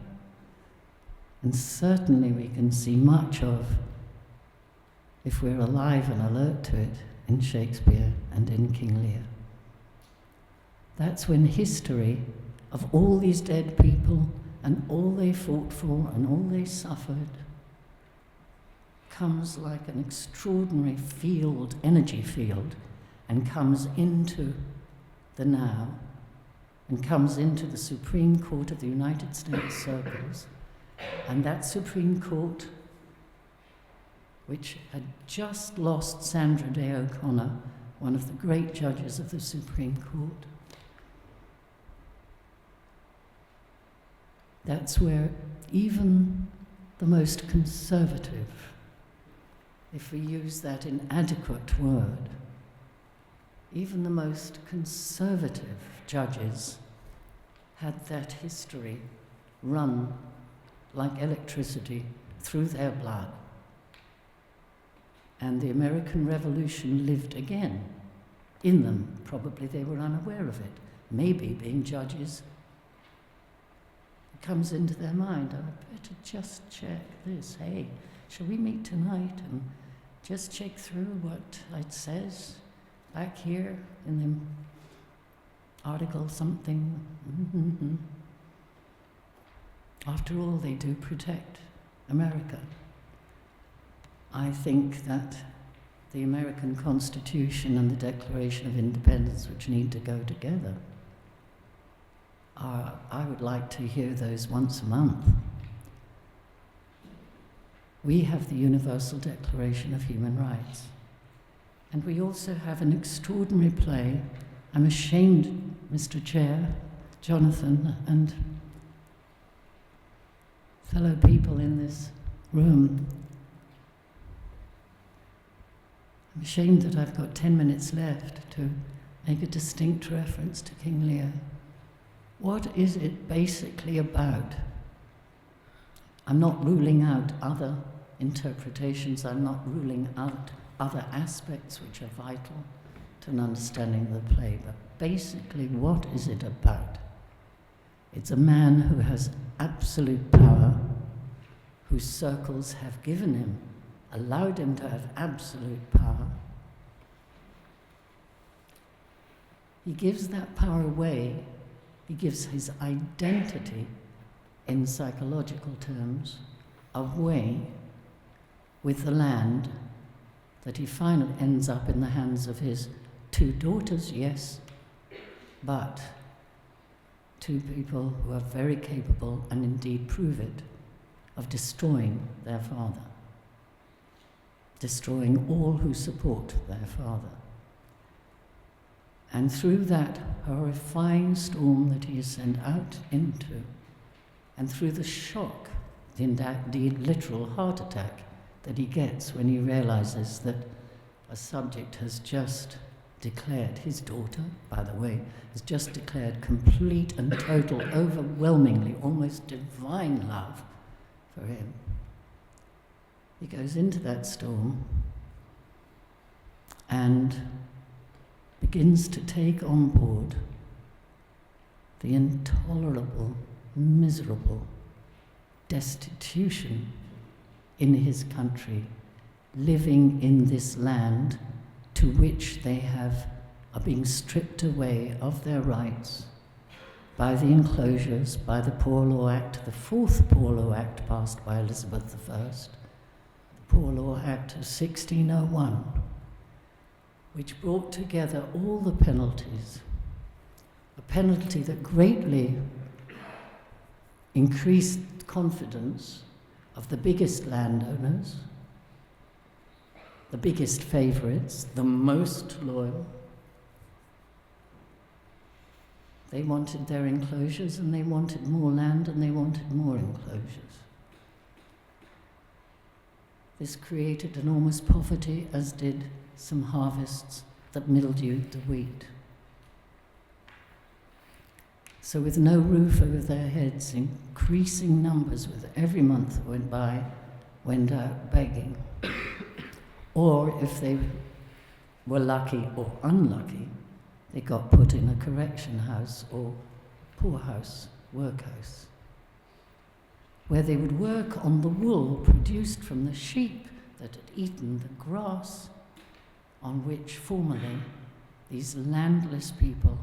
and certainly we can see much of, if we're alive and alert to it, in Shakespeare and in King Lear. That's when history of all these dead people and all they fought for and all they suffered comes like an extraordinary field, energy field, and comes into the now, and comes into the Supreme Court of the United States circles. And that Supreme Court, which had just lost Sandra Day O'Connor, one of the great judges of the Supreme Court, that's where even the most conservative, if we use that inadequate word, even the most conservative judges had that history run like electricity through their blood. And the American Revolution lived again in them. Probably they were unaware of it. Maybe being judges, it comes into their mind, I better just check this. Hey, shall we meet tonight and just check through what it says back here in the article something? Mm-hmm. After all, they do protect America. I think that the American Constitution and the Declaration of Independence, which need to go together, I would like to hear those once a month. We have the Universal Declaration of Human Rights, and we also have an extraordinary play. I'm ashamed, Mr. Chair, Jonathan, and fellow people in this room, I'm ashamed that I've got 10 minutes left to make a distinct reference to King Lear. What is it basically about? I'm not ruling out other interpretations, I'm not ruling out other aspects which are vital to an understanding of the play, but basically what is it about? It's a man who has absolute power, whose circles have given him, allowed him to have absolute power. He gives that power away. He gives his identity, in psychological terms, away with the land that he finally ends up in the hands of his 2 daughters, yes, but 2 people who are very capable, and indeed prove it, of destroying their father, destroying all who support their father. And through that horrifying storm that he is sent out into, and through the shock, the literal heart attack that he gets when he realizes that a subject has just declared, his daughter, by the way, has just declared complete and total, overwhelmingly, almost divine love for him. He goes into that storm and begins to take on board the intolerable, miserable destitution in his country, living in this land to which they are being stripped away of their rights by the enclosures, by the Poor Law Act, the 4th Poor Law Act passed by Elizabeth I, the Poor Law Act of 1601, which brought together all the penalties, a penalty that greatly increased confidence of the biggest landowners, the biggest favourites, the most loyal. They wanted their enclosures, and they wanted more land, and they wanted more enclosures. This created enormous poverty, as did some harvests that mildewed the wheat. So with no roof over their heads, increasing numbers with every month that went by, went out begging. Or if they were lucky or unlucky, they got put in a correction house or poorhouse, workhouse, where they would work on the wool produced from the sheep that had eaten the grass on which formerly these landless people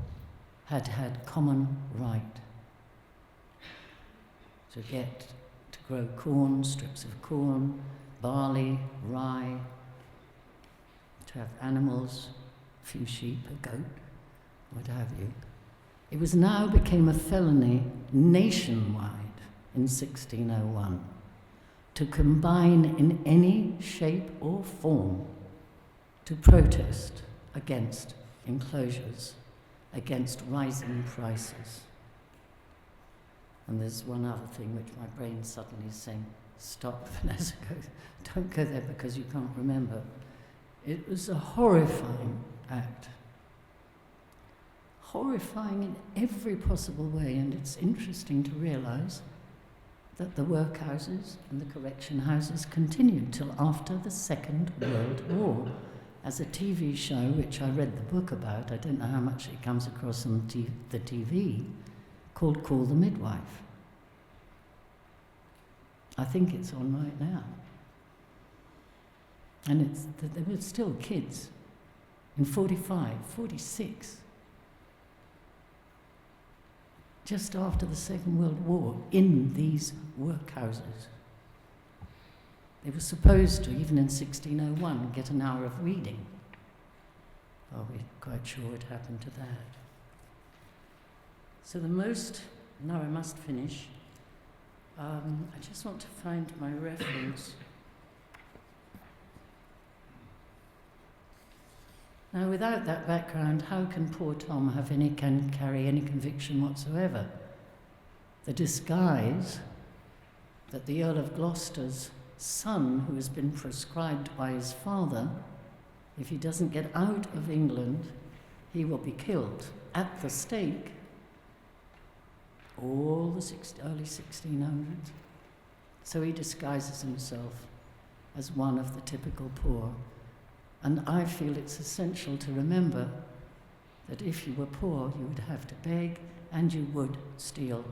had had common right to grow corn, strips of corn, barley, rye, to have animals, a few sheep, a goat, what have you. It was now became a felony nationwide in 1601 to combine in any shape or form to protest against enclosures, against rising prices. And there's one other thing which my brain suddenly is saying, stop, Vanessa, don't go there because you can't remember. It was a horrifying act. Horrifying in every possible way, and it's interesting to realize that the workhouses and the correction houses continued till after the Second World War. As a TV show, which I read the book about, I don't know how much it comes across on the TV, called Call the Midwife. I think it's on right now. And there were still kids in 45, 46, just after the Second World War, in these workhouses. They were supposed to, even in 1601, get an hour of reading. Oh, we're quite sure what happened to that. So now I must finish. I just want to find my reference. Now, without that background, how can poor Tom carry any conviction whatsoever? The disguise that the Earl of Gloucester's son, who has been proscribed by his father, if he doesn't get out of England, he will be killed at the stake. All the early 1600s. So he disguises himself as one of the typical poor. And I feel it's essential to remember that if you were poor, you would have to beg and you would steal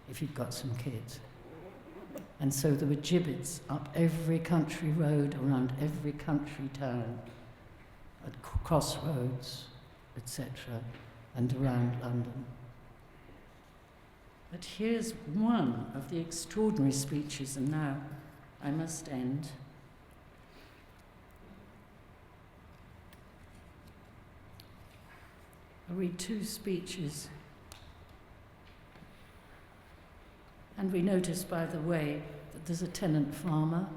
if you'd got some kids. And so there were gibbets up every country road, around every country town, at crossroads, etc., and around London. But here's one of the extraordinary speeches, and now I must end. I'll read two speeches. And we notice, by the way, that there's a tenant farmer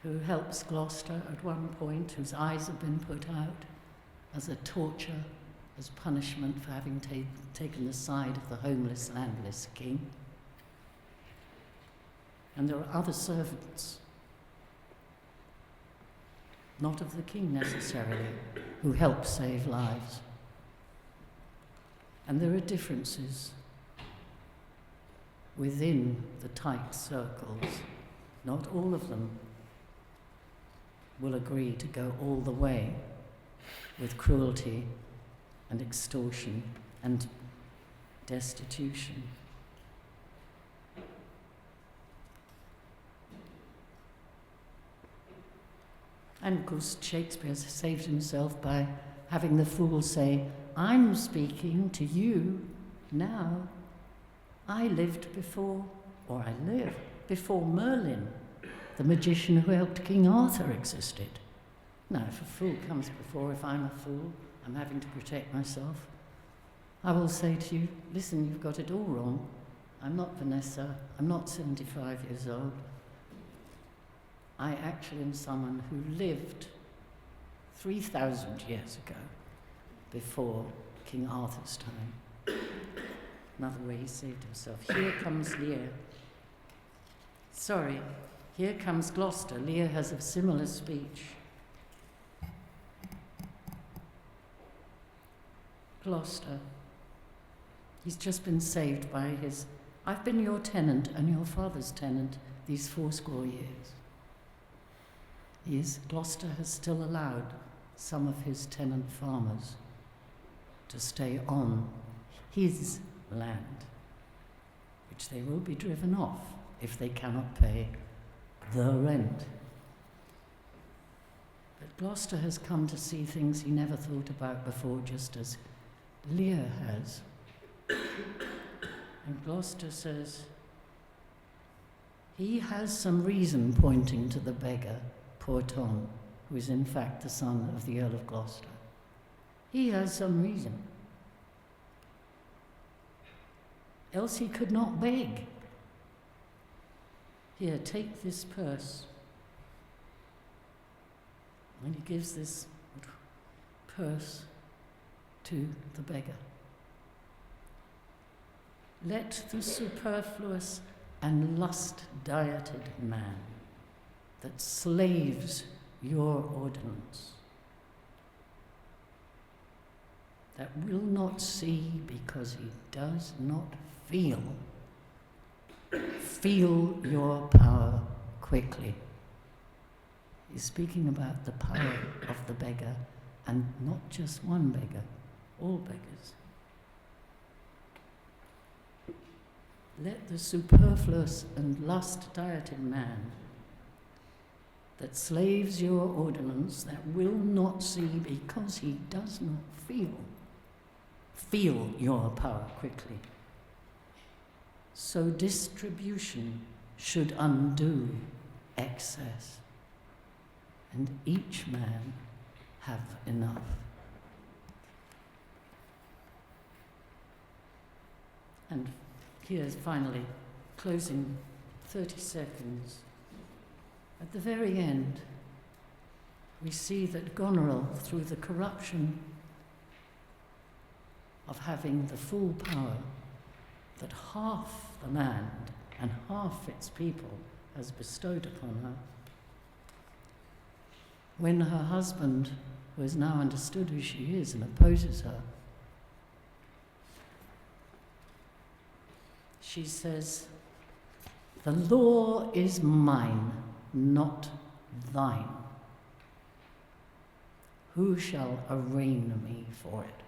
who helps Gloucester at one point, whose eyes have been put out as a torture, as punishment for having taken the side of the homeless, landless king. And there are other servants, not of the king necessarily, who help save lives. And there are differences within the tight circles. Not all of them will agree to go all the way with cruelty and extortion and destitution. And of course, Shakespeare has saved himself by having the fool say, "I'm speaking to you now. I lived before, or I live before Merlin, the magician who helped King Arthur, existed." Now, if a fool comes before, if I'm a fool, I'm having to protect myself, I will say to you, listen, you've got it all wrong. I'm not Vanessa. I'm not 75 years old. I actually am someone who lived 3,000 years ago, before King Arthur's time. Another way he saved himself. Here comes Lear. Sorry, here comes Gloucester. Lear has a similar speech. Gloucester. He's just been saved by his... I've been your tenant and your father's tenant these 80 years. Gloucester has still allowed some of his tenant farmers to stay on his land, which they will be driven off if they cannot pay the rent. But Gloucester has come to see things he never thought about before, just as Lear has. And Gloucester says, he has some reason, pointing to the beggar, poor Tom, who is in fact the son of the Earl of Gloucester. He has some reason. Else he could not beg. Here, take this purse. And he gives this purse to the beggar. Let the superfluous and lust-dieted man that slaves your ordinance, that will not see because he does not feel your power quickly. He's speaking about the power of the beggar, and not just one beggar, all beggars. Let the superfluous and lust-dieted man that slaves your ordinance, that will not see because he does not feel your power quickly. So distribution should undo excess, and each man have enough. And here's finally, closing 30 seconds. At the very end, we see that Goneril, through the corruption of having the full power that half the land and half its people has bestowed upon her, when her husband, who has now understood who she is and opposes her, she says, "The law is mine, not thine. Who shall arraign me for it?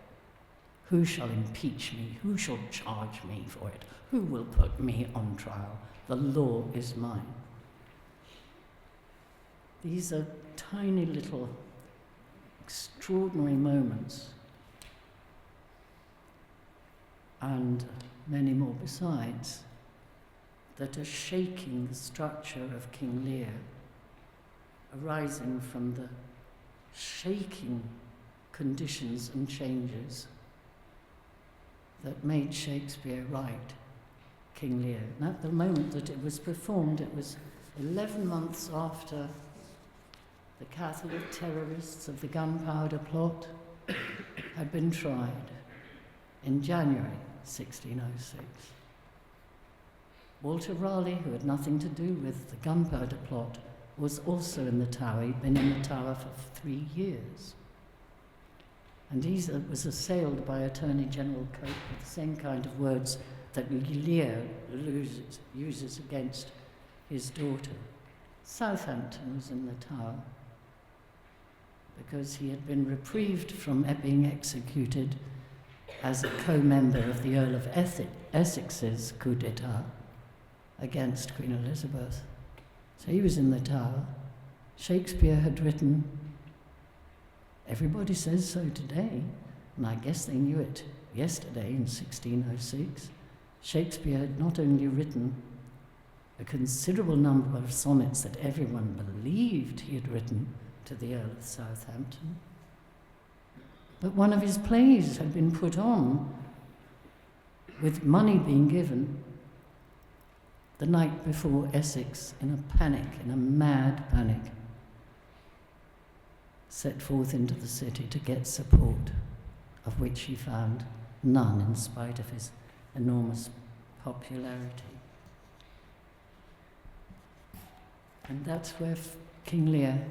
Who shall impeach me? Who shall charge me for it? Who will put me on trial? The law is mine." These are tiny little extraordinary moments, and many more besides, that are shaking the structure of King Lear, arising from the shaking conditions and changes that made Shakespeare write King Lear. And at the moment that it was performed, it was 11 months after the Catholic terrorists of the Gunpowder Plot had been tried in January 1606. Walter Raleigh, who had nothing to do with the Gunpowder Plot, was also in the Tower. He'd been in the Tower for 3 years. And he was assailed by Attorney General Coke with the same kind of words that Lear uses against his daughter. Southampton was in the Tower because he had been reprieved from being executed as a co-member of the Earl of Essex's coup d'etat against Queen Elizabeth. So he was in the Tower. Shakespeare had written, everybody says so today, and I guess they knew it yesterday in 1606, Shakespeare had not only written a considerable number of sonnets that everyone believed he had written to the Earl of Southampton, but one of his plays had been put on with money being given the night before Essex, in a panic, in a mad panic, set forth into the city to get support, of which he found none in spite of his enormous popularity. And that's where King Lear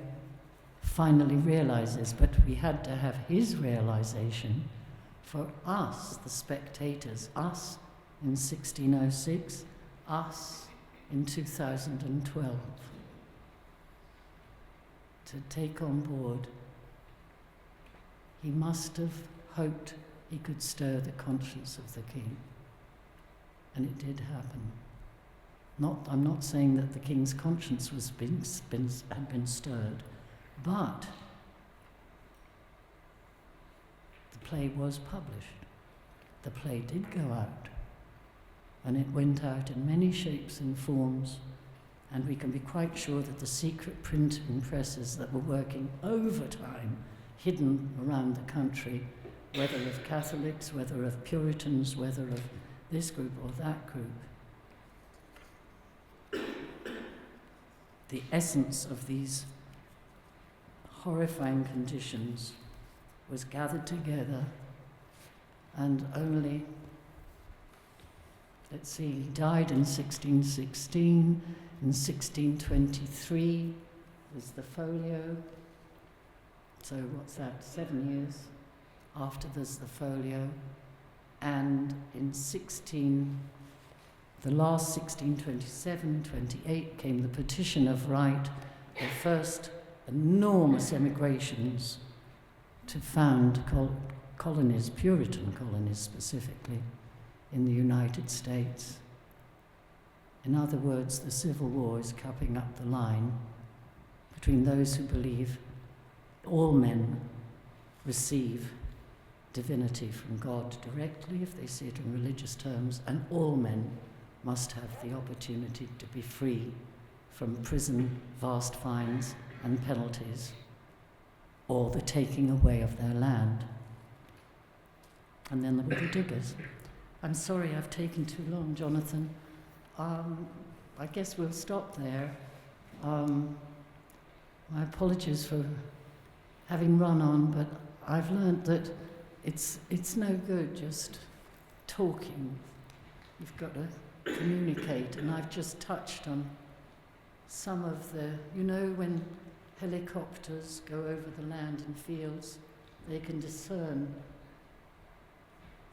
finally realizes, but we had to have his realization for us, the spectators, us in 1606, us in 2012, to take on board. He must have hoped he could stir the conscience of the king, and it did happen. I'm not saying that the king's conscience had been stirred, but the play was published. The play did go out, and it went out in many shapes and forms, and we can be quite sure that the secret printing presses that were working overtime, hidden around the country, whether of Catholics, whether of Puritans, whether of this group or that group, the essence of these horrifying conditions was gathered together, and only, let's see, he died in 1616, in 1623 was the folio, so what's that, 7 years after there's the folio, and in the last 1627, 28 came the Petition of Right, the first enormous emigrations to found colonies, Puritan colonies specifically, in the United States. In other words, the Civil War is cupping up the line between those who believe all men receive divinity from God directly, if they see it in religious terms, and all men must have the opportunity to be free from prison, vast fines and penalties, or the taking away of their land. And then there were the diggers. I'm sorry I've taken too long, Jonathan. I guess we'll stop there. My apologies for having run on, but I've learned that it's no good just talking. You've got to communicate, and I've just touched on some of the, you know, when helicopters go over the land and fields, they can discern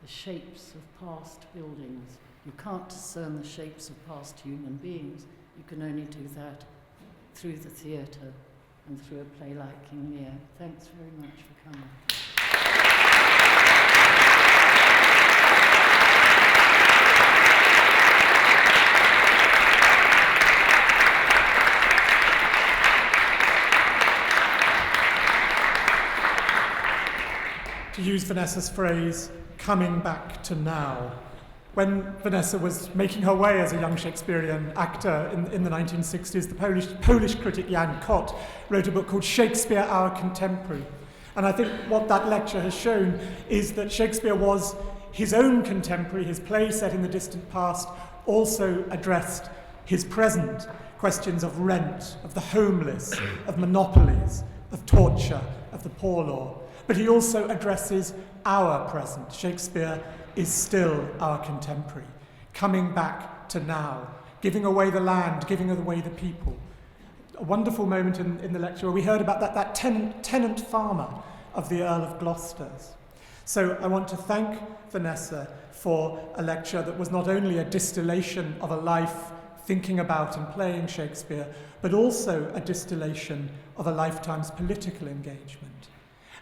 the shapes of past buildings. You can't discern the shapes of past human beings. You can only do that through the theatre and through a play like King Lear. Thanks very much for coming. To use Vanessa's phrase, coming back to now. When Vanessa was making her way as a young Shakespearean actor in the 1960s, the Polish critic Jan Kot wrote a book called Shakespeare, Our Contemporary. And I think what that lecture has shown is that Shakespeare was his own contemporary. His play set in the distant past also addressed his present, questions of rent, of the homeless, of monopolies, of torture, of the poor law. But he also addresses our present. Shakespeare is still our contemporary, coming back to now, giving away the land, giving away the people. A wonderful moment in the lecture where we heard about that tenant farmer of the Earl of Gloucester's. So I want to thank Vanessa for a lecture that was not only a distillation of a life thinking about and playing Shakespeare, but also a distillation of a lifetime's political engagement.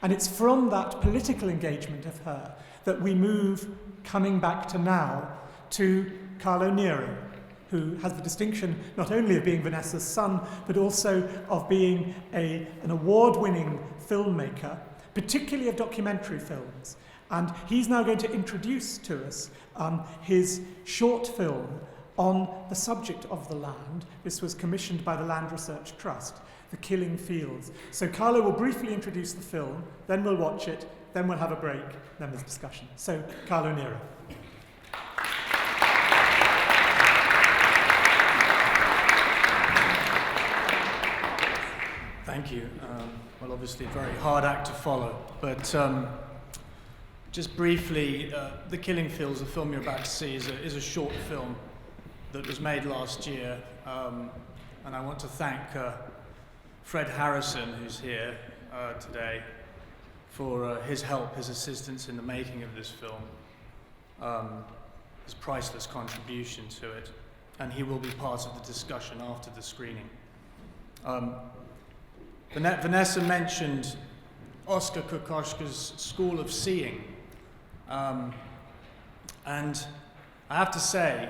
And it's from that political engagement of her that we move, coming back to now, to Carlo Nero, who has the distinction not only of being Vanessa's son, but also of being an award-winning filmmaker, particularly of documentary films. And he's now going to introduce to us his short film on the subject of the land. This was commissioned by the Land Research Trust, The Killing Fields. So Carlo will briefly introduce the film, then we'll watch it, then we'll have a break, then there's discussion. So, Carlo Nero. Thank you. Well, obviously a very hard act to follow, but just briefly, The Killing Fields, the film you're about to see, is a short film that was made last year, and I want to thank Fred Harrison, who's here today, for his help, his assistance in the making of this film, his priceless contribution to it, and he will be part of the discussion after the screening. Vanessa mentioned Oskar Kokoschka's School of Seeing, and I have to say,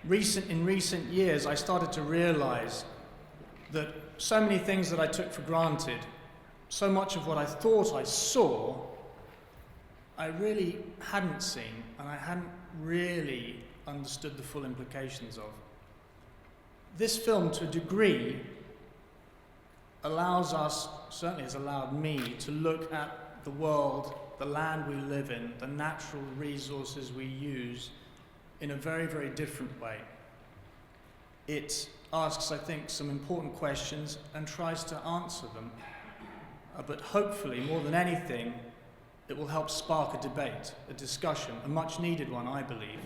in recent years, I started to realize that so many things that I took for granted, so much of what I thought I saw, I really hadn't seen, and I hadn't really understood the full implications of. This film, to a degree, allows us, certainly has allowed me, to look at the world, the land we live in, the natural resources we use, in a very, very different way. It asks, I think, some important questions and tries to answer them. But hopefully, more than anything, it will help spark a debate, a discussion, a much needed one, I believe.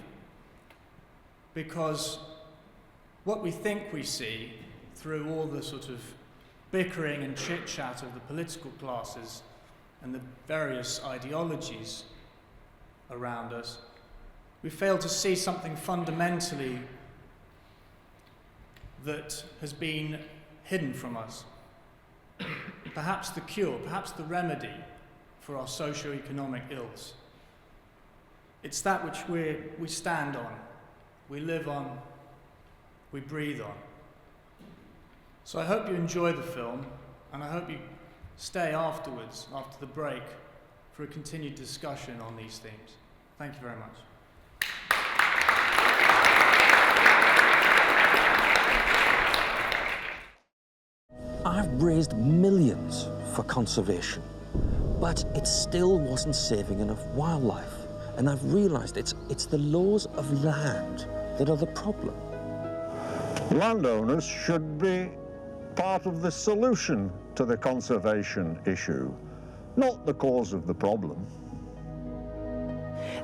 Because what we think we see through all the sort of bickering and chit-chat of the political classes and the various ideologies around us, we fail to see something fundamentally that has been hidden from us. Perhaps the cure, perhaps the remedy for our socio-economic ills. It's that which we stand on, we live on, we breathe on. So I hope you enjoy the film, and I hope you stay afterwards, after the break, for a continued discussion on these themes. Thank you very much. I've raised millions for conservation, but it still wasn't saving enough wildlife. And I've realized it's the laws of land that are the problem. Landowners should be part of the solution to the conservation issue, not the cause of the problem.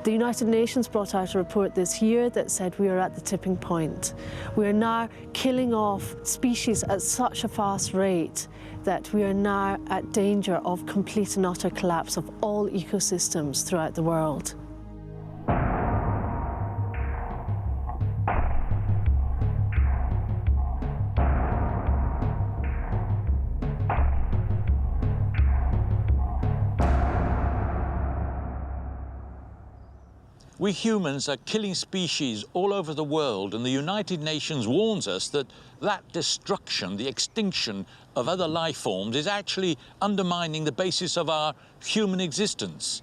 The United Nations brought out a report this year that said we are at the tipping point. We are now killing off species at such a fast rate that we are now at danger of complete and utter collapse of all ecosystems throughout the world. We humans are killing species all over the world, and the United Nations warns us that that destruction, the extinction of other life forms, is actually undermining the basis of our human existence.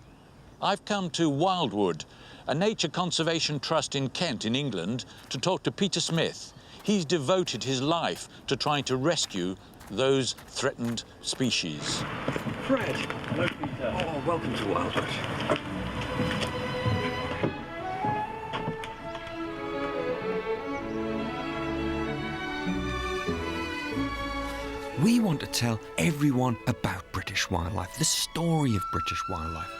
I've come to Wildwood, a nature conservation trust in Kent in England, to talk to Peter Smith. He's devoted his life to trying to rescue those threatened species. Fred. Hello, Peter. Oh, welcome to Wildwood. We want to tell everyone about British wildlife, the story of British wildlife.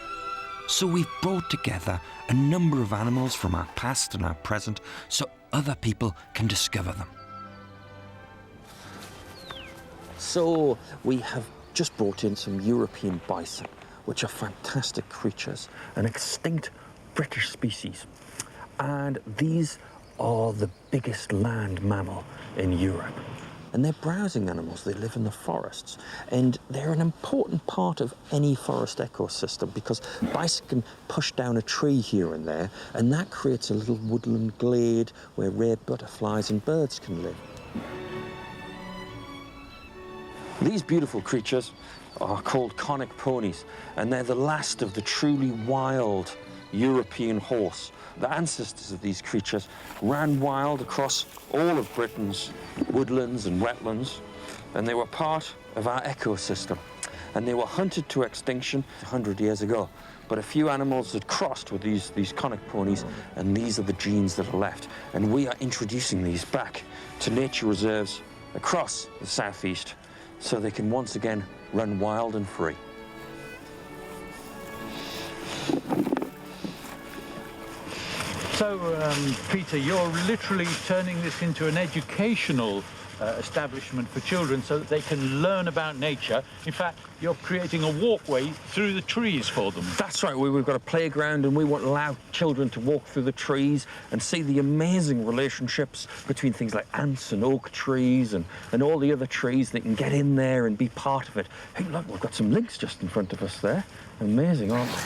So we've brought together a number of animals from our past and our present so other people can discover them. So we have just brought in some European bison, which are fantastic creatures, an extinct British species. And these are the biggest land mammal in Europe. And they're browsing animals. They live in the forests, and they're an important part of any forest ecosystem because bison can push down a tree here and there, and that creates a little woodland glade where rare butterflies and birds can live. These beautiful creatures are called conic ponies, and they're the last of the truly wild European horse. The ancestors of these creatures ran wild across all of Britain's woodlands and wetlands, and they were part of our ecosystem. And they were hunted to extinction 100 years ago. But a few animals had crossed with these conic ponies, and these are the genes that are left. And we are introducing these back to nature reserves across the southeast so they can once again run wild and free. So, Peter, you're literally turning this into an educational establishment for children so that they can learn about nature. In fact, you're creating a walkway through the trees for them. That's right. We've got a playground, and we want to allow children to walk through the trees and see the amazing relationships between things like ants and oak trees and all the other trees. They can get in there and be part of it. Hey, look, we've got some lynx just in front of us there. Amazing, aren't they?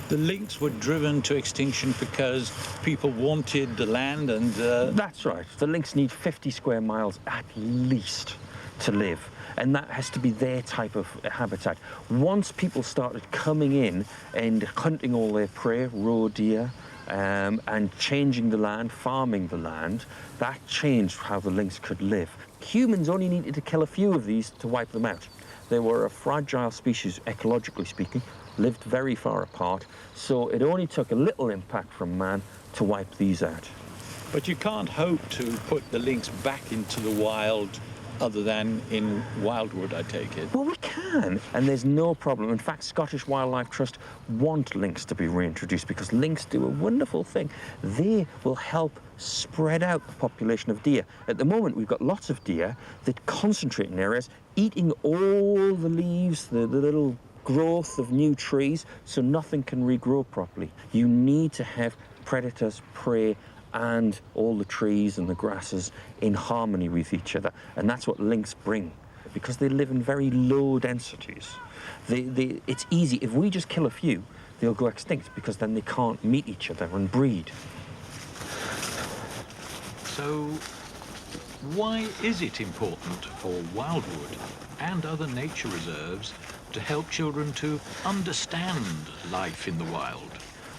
The lynx were driven to extinction because people wanted the land and... That's right. The lynx need 50 square miles at least to live, and that has to be their type of habitat. Once people started coming in and hunting all their prey, roe deer, and changing the land, farming the land, that changed how the lynx could live. Humans only needed to kill a few of these to wipe them out. They were a fragile species, ecologically speaking, lived very far apart, so it only took a little impact from man to wipe these out. But you can't hope to put the lynx back into the wild other than in Wildwood, I take it. Well, we can, and there's no problem. In fact, Scottish Wildlife Trust want lynx to be reintroduced because lynx do a wonderful thing. They will help spread out the population of deer. At the moment, we've got lots of deer that concentrate in areas, eating all the leaves, the little growth of new trees, so nothing can regrow properly. You need to have predators, prey, and all the trees and the grasses in harmony with each other, and that's what lynx bring, because they live in very low densities. It's easy. If we just kill a few, they'll go extinct because then they can't meet each other and breed. So Why is it important for Wildwood and other nature reserves to help children to understand life in the wild?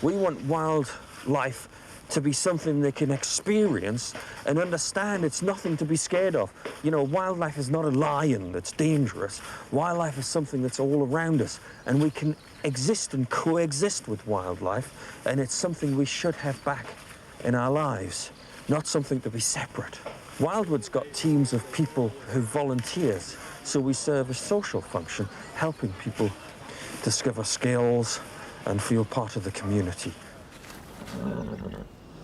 We want wildlife to be something they can experience and understand. It's nothing to be scared of. You know, wildlife is not a lion that's dangerous. Wildlife is something that's all around us, and we can exist and coexist with wildlife, and it's something we should have back in our lives, not something to be separate. Wildwood's got teams of people who volunteers, so we serve a social function, helping people discover skills and feel part of the community.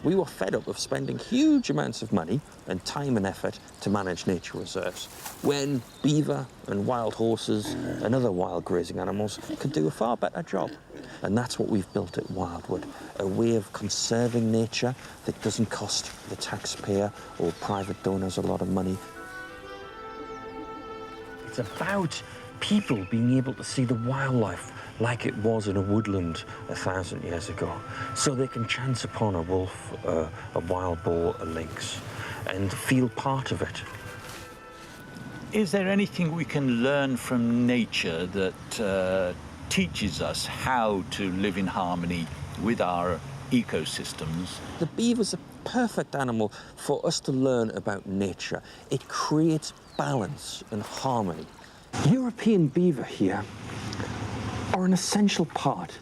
We were fed up of spending huge amounts of money and time and effort to manage nature reserves, when beaver and wild horses and other wild grazing animals could do a far better job. And that's what we've built at Wildwood, a way of conserving nature that doesn't cost the taxpayer or private donors a lot of money. It's about people being able to see the wildlife like it was in a woodland 1,000 years ago, so they can chance upon a wolf, a wild boar, a lynx, and feel part of it. Is there anything we can learn from nature that teaches us how to live in harmony with our ecosystems? The beaver's a perfect animal for us to learn about nature. It creates balance and harmony. European beaver here are an essential part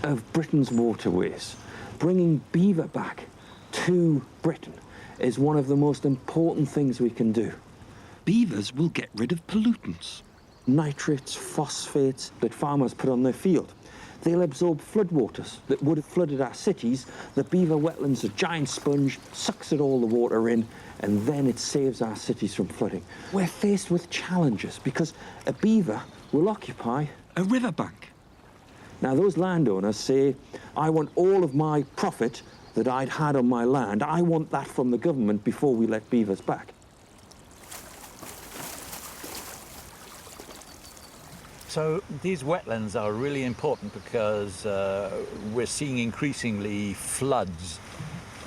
of Britain's waterways. Bringing beaver back to Britain is one of the most important things we can do. Beavers will get rid of pollutants, nitrates, phosphates that farmers put on their field. They'll absorb floodwaters that would have flooded our cities. The beaver wetland's a giant sponge, sucks it all the water in, and then it saves our cities from flooding. We're faced with challenges because a beaver will occupy a riverbank. Now, those landowners say, I want all of my profit that I'd had on my land, I want that from the government before we let beavers back. So these wetlands are really important because we're seeing increasingly floods,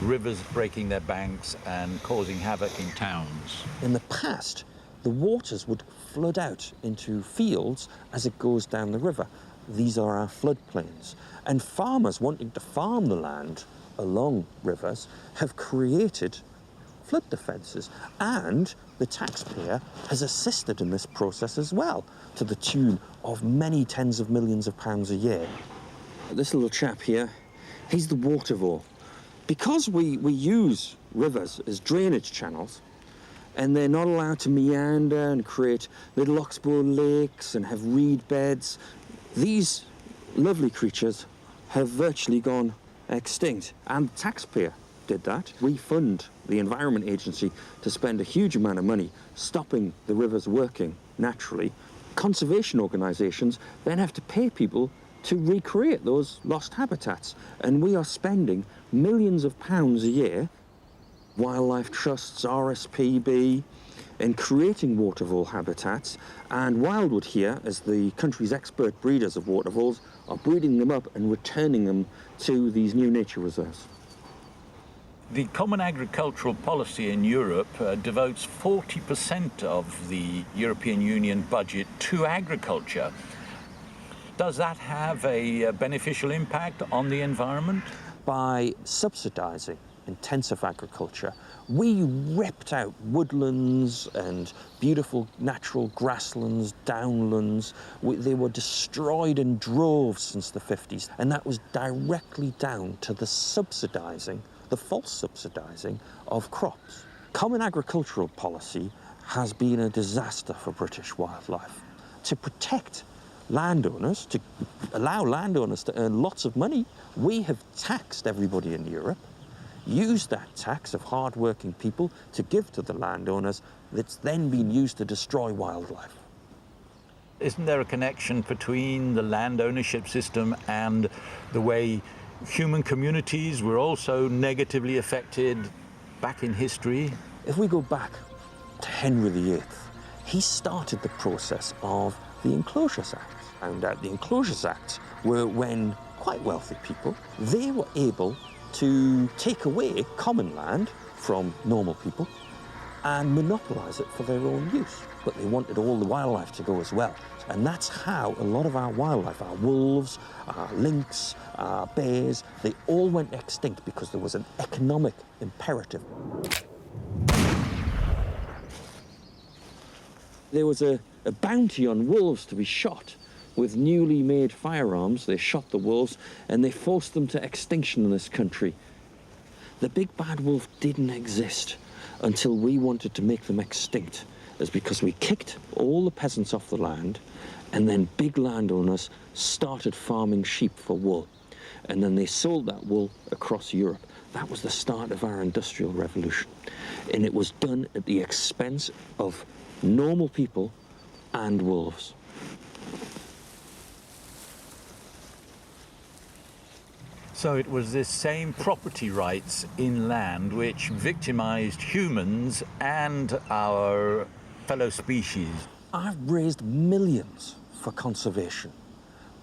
rivers breaking their banks and causing havoc in towns. In the past, the waters would flood out into fields as it goes down the river. These are our floodplains. And farmers wanting to farm the land along rivers have created flood defences, and the taxpayer has assisted in this process as well, to the tune of many tens of millions of pounds a year. This little chap here, he's the water vole. Because we use rivers as drainage channels, and they're not allowed to meander and create little oxbow lakes and have reed beds, these lovely creatures have virtually gone extinct. And the taxpayer did that. We fund the Environment Agency to spend a huge amount of money stopping the rivers working naturally. Conservation organisations then have to pay people to recreate those lost habitats, and we are spending millions of pounds a year, wildlife trusts, RSPB, in creating water vole habitats, and Wildwood here, as the country's expert breeders of water voles, are breeding them up and returning them to these new nature reserves. The Common Agricultural Policy in Europe devotes 40% of the European Union budget to agriculture. Does that have a beneficial impact on the environment? By subsidising intensive agriculture, we ripped out woodlands and beautiful natural grasslands, downlands. They were destroyed in droves since the 50s, and that was directly down to the subsidising, the false subsidising of crops. Common agricultural policy has been a disaster for British wildlife. To protect landowners, to allow landowners to earn lots of money, we have taxed everybody in Europe, used that tax of hard-working people to give to the landowners that's then been used to destroy wildlife. Isn't there a connection between the land ownership system and the way human communities were also negatively affected back in history? If we go back to Henry VIII, he started the process of the Enclosures Act. And the Enclosures Act were when quite wealthy people, they were able to take away common land from normal people and monopolise it for their own use. But they wanted all the wildlife to go as well. And that's how a lot of our wildlife, our wolves, our lynx, our bears, they all went extinct because there was an economic imperative. There was a bounty on wolves to be shot. With newly made firearms, they shot the wolves and they forced them to extinction in this country. The big bad wolf didn't exist until we wanted to make them extinct. It's because we kicked all the peasants off the land, and then big landowners started farming sheep for wool. And then they sold that wool across Europe. That was the start of our industrial revolution. And it was done at the expense of normal people and wolves. So it was this same property rights in land which victimized humans and our fellow species. I've raised millions for conservation,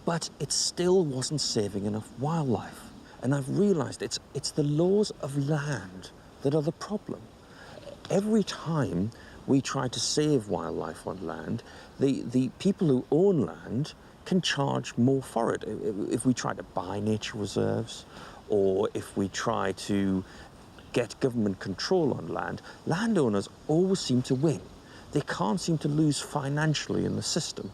but it still wasn't saving enough wildlife. And I've realized it's the laws of land that are the problem. Every time we try to save wildlife on land, the people who own land can charge more for it. If we try to buy nature reserves, or if we try to get government control on land, landowners always seem to win. They can't seem to lose financially in the system.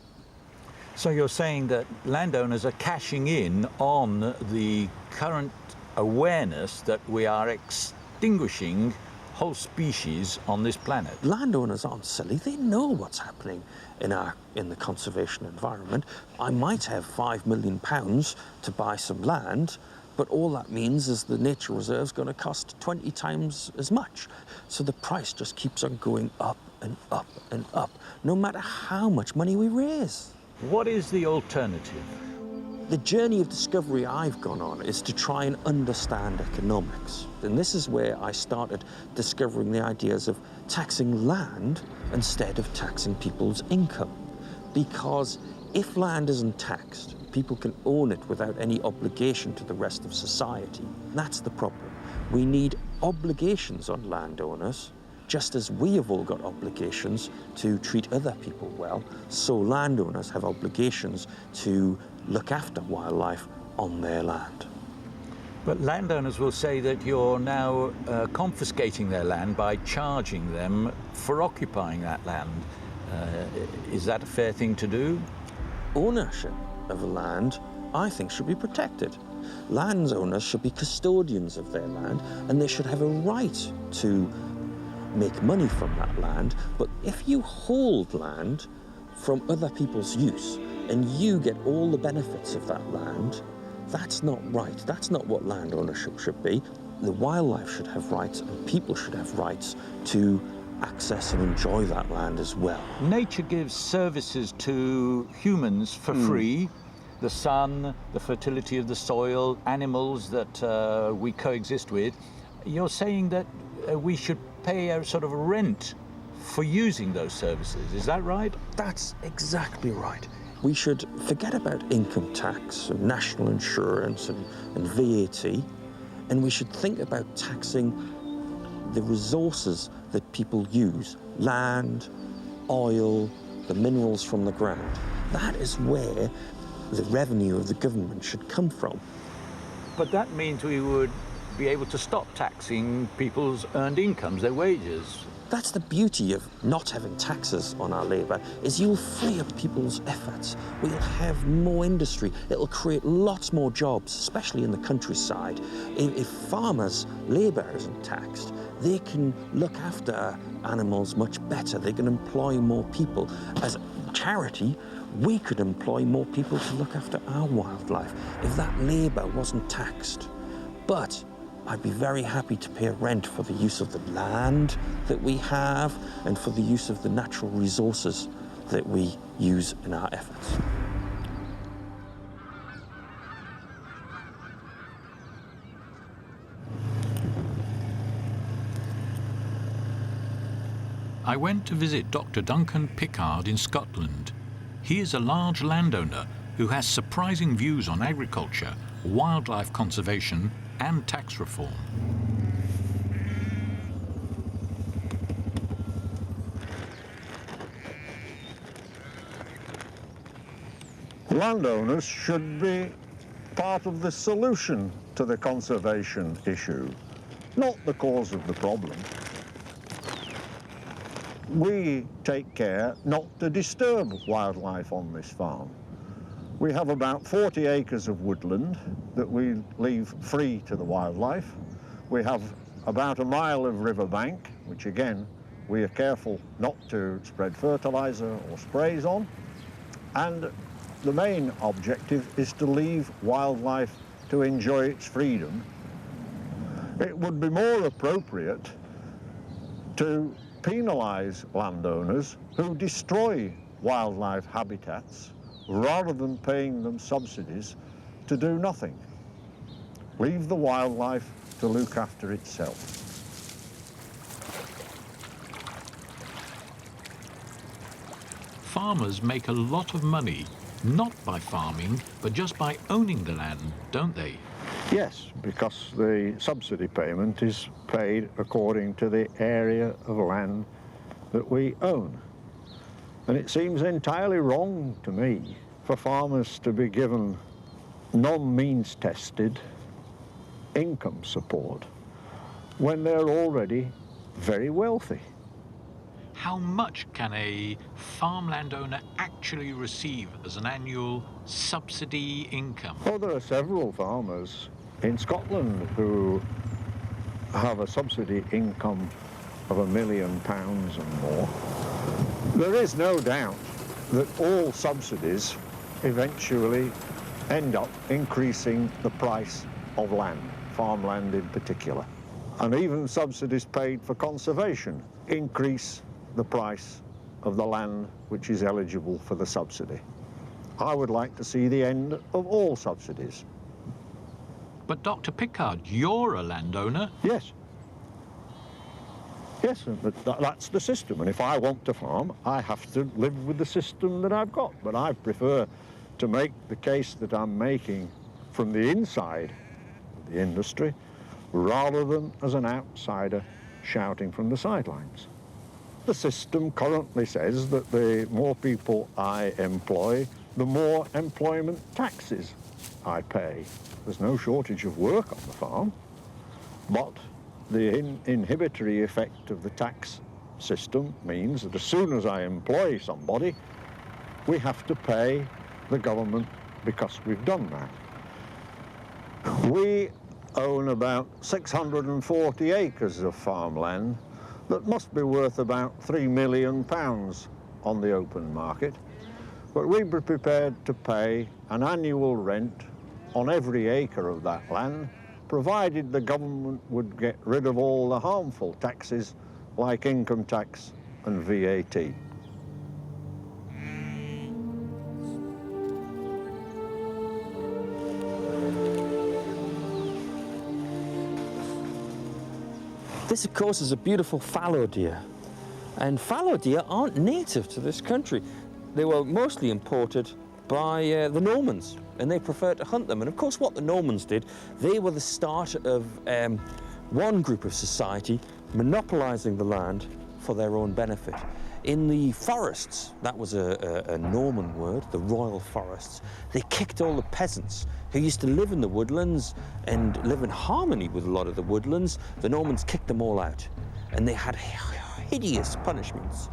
So you're saying that landowners are cashing in on the current awareness that we are extinguishing whole species on this planet? Landowners aren't silly. They know what's happening in the conservation environment. I might have £5 million to buy some land, but all that means is the nature reserve's going to cost 20 times as much. So the price just keeps on going up and up and up, no matter how much money we raise. What is the alternative? The journey of discovery I've gone on is to try and understand economics. And this is where I started discovering the ideas of taxing land instead of taxing people's income. Because if land isn't taxed, people can own it without any obligation to the rest of society. That's the problem. We need obligations on landowners, just as we have all got obligations to treat other people well, so landowners have obligations to look after wildlife on their land. But landowners will say that you're now confiscating their land by charging them for occupying that land. Is that a fair thing to do? Ownership of land, I think, should be protected. Landowners should be custodians of their land, and they should have a right to make money from that land. But if you hold land from other people's use and you get all the benefits of that land, that's not right. That's not what land ownership should be. The wildlife should have rights, and people should have rights to access and enjoy that land as well. Nature gives services to humans for free. The sun, the fertility of the soil, animals that we coexist with. You're saying that we should pay a sort of rent for using those services. Is that right? That's exactly right. We should forget about income tax and national insurance and VAT, and we should think about taxing the resources that people use, land, oil, the minerals from the ground. That is where the revenue of the government should come from. But that means we would be able to stop taxing people's earned incomes, their wages. That's the beauty of not having taxes on our labour, is you'll free up people's efforts. We'll have more industry. It'll create lots more jobs, especially in the countryside. If farmers' labour isn't taxed, they can look after animals much better. They can employ more people. As a charity, we could employ more people to look after our wildlife if that labour wasn't taxed. But I'd be very happy to pay rent for the use of the land that we have and for the use of the natural resources that we use in our efforts. I went to visit Dr. Duncan Pickard in Scotland. He is a large landowner who has surprising views on agriculture, wildlife conservation and tax reform. Landowners should be part of the solution to the conservation issue, not the cause of the problem. We take care not to disturb wildlife on this farm. We have about 40 acres of woodland that we leave free to the wildlife. We have about a mile of riverbank, which again, we are careful not to spread fertilizer or sprays on. And the main objective is to leave wildlife to enjoy its freedom. It would be more appropriate to penalise landowners who destroy wildlife habitats rather than paying them subsidies to do nothing. Leave the wildlife to look after itself. Farmers make a lot of money, not by farming, but just by owning the land, don't they? Yes, because the subsidy payment is paid according to the area of land that we own. And it seems entirely wrong to me for farmers to be given non-means tested income support when they're already very wealthy. How much can a farm landowner actually receive as an annual subsidy income? Well, there are several farmers in Scotland who have a subsidy income of £1 million and more. There is no doubt that all subsidies eventually end up increasing the price of land, farmland in particular. And even subsidies paid for conservation increase the price of the land which is eligible for the subsidy. I would like to see the end of all subsidies. But Dr. Pickard, you're a landowner. Yes. Yes, but that's the system. And if I want to farm, I have to live with the system that I've got. But I prefer to make the case that I'm making from the inside of the industry rather than as an outsider shouting from the sidelines. The system currently says that the more people I employ, the more employment taxes I pay. There's no shortage of work on the farm, but the inhibitory effect of the tax system means that as soon as I employ somebody, we have to pay the government because we've done that. We own about 640 acres of farmland that must be worth about £3 million on the open market, but we'd be prepared to pay an annual rent on every acre of that land, provided the government would get rid of all the harmful taxes like income tax and VAT. This, of course, is a beautiful fallow deer. And fallow deer aren't native to this country. They were mostly imported by the Normans, and they preferred to hunt them. And of course, what the Normans did, they were the start of one group of society monopolizing the land for their own benefit. In the forests, that was a Norman word, the royal forests, they kicked all the peasants who used to live in the woodlands and live in harmony with a lot of the woodlands. The Normans kicked them all out, and they had hideous punishments.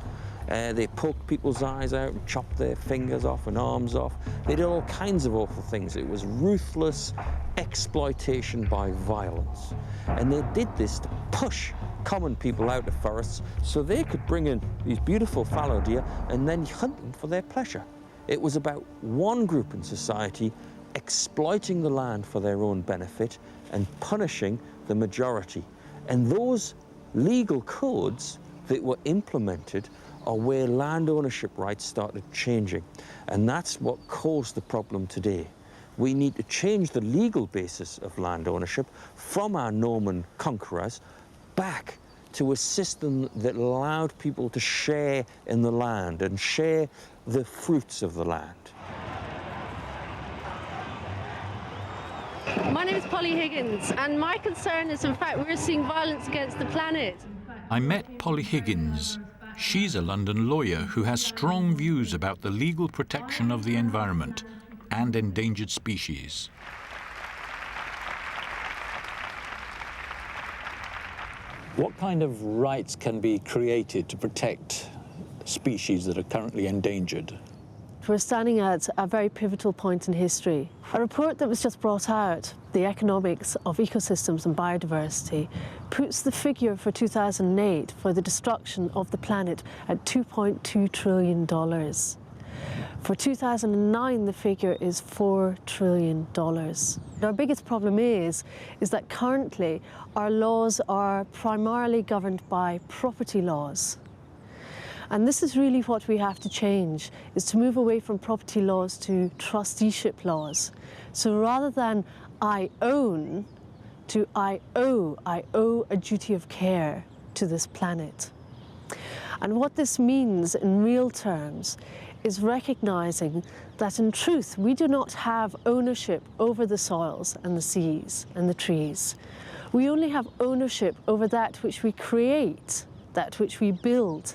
They poked people's eyes out and chopped their fingers off and arms off. They did all kinds of awful things. It was ruthless exploitation by violence. And they did this to push common people out of forests so they could bring in these beautiful fallow deer and then hunt them for their pleasure. It was about one group in society exploiting the land for their own benefit and punishing the majority. And those legal codes that were implemented are where land ownership rights started changing. And that's what caused the problem today. We need to change the legal basis of land ownership from our Norman conquerors back to a system that allowed people to share in the land and share the fruits of the land. My name is Polly Higgins, and my concern is, in fact, we're seeing violence against the planet. I met Polly Higgins. She's a London lawyer who has strong views about the legal protection of the environment. and endangered species. What kind of rights can be created to protect species that are currently endangered? We're standing at a very pivotal point in history. A report that was just brought out, The Economics of Ecosystems and Biodiversity, puts the figure for 2008 for the destruction of the planet at $2.2 trillion. For 2009, the figure is $4 trillion. Our biggest problem is that currently our laws are primarily governed by property laws. And this is really what we have to change, is to move away from property laws to trusteeship laws. So rather than I own, to I owe a duty of care to this planet. And what this means in real terms is recognizing that in truth we do not have ownership over the soils and the seas and the trees. We only have ownership over that which we create, that which we build.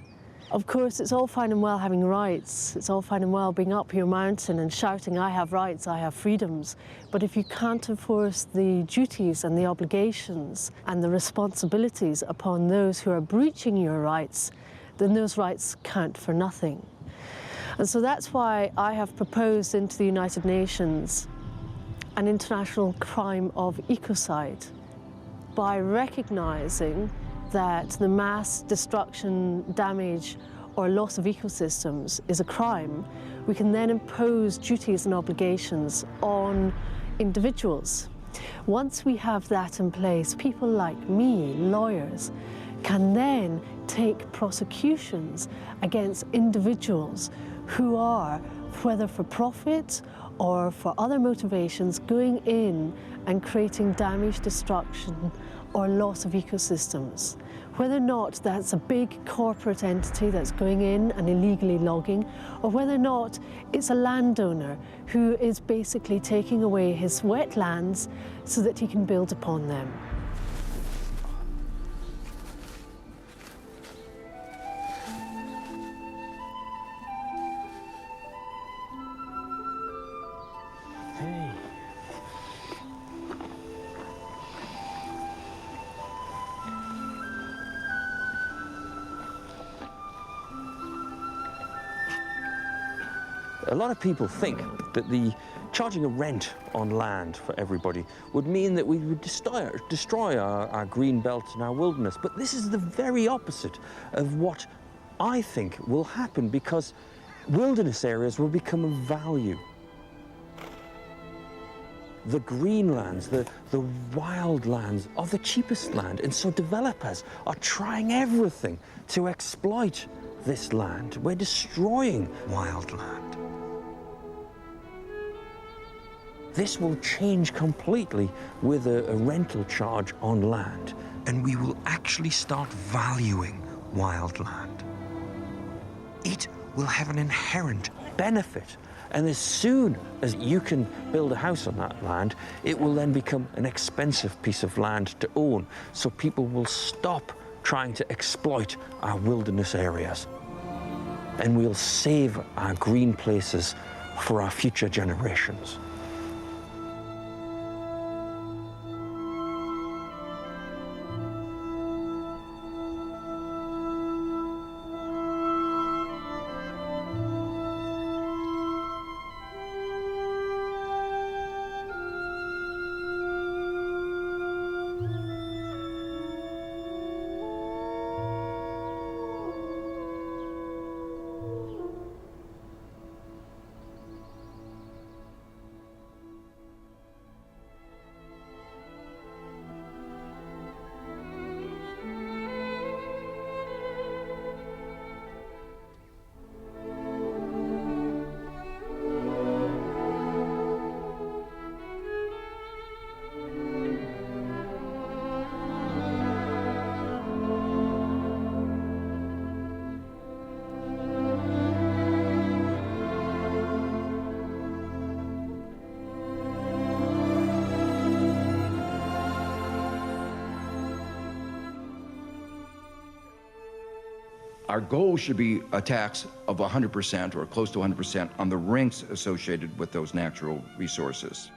Of course, it's all fine and well having rights. It's all fine and well being up your mountain and shouting, I have rights, I have freedoms. But if you can't enforce the duties and the obligations and the responsibilities upon those who are breaching your rights, then those rights count for nothing. And so that's why I have proposed into the United Nations an international crime of ecocide, by recognizing that the mass destruction, damage, or loss of ecosystems is a crime. We can then impose duties and obligations on individuals. Once we have that in place, people like me, lawyers, can then take prosecutions against individuals who are, whether for profit or for other motivations, going in and creating damage, destruction, or loss of ecosystems. Whether or not that's a big corporate entity that's going in and illegally logging, or whether or not it's a landowner who is basically taking away his wetlands so that he can build upon them. A lot of people think that the charging a rent on land for everybody would mean that we would destroy our green belt and our wilderness. But this is the very opposite of what I think will happen, because wilderness areas will become of value. The green lands, the wild lands are the cheapest land, and so developers are trying everything to exploit this land. We're destroying wild land. This will change completely with a rental charge on land, and we will actually start valuing wild land. It will have an inherent benefit, and as soon as you can build a house on that land, it will then become an expensive piece of land to own, so people will stop trying to exploit our wilderness areas, and we'll save our green places for our future generations. Our goal should be a tax of 100% or close to 100% on the rents associated with those natural resources.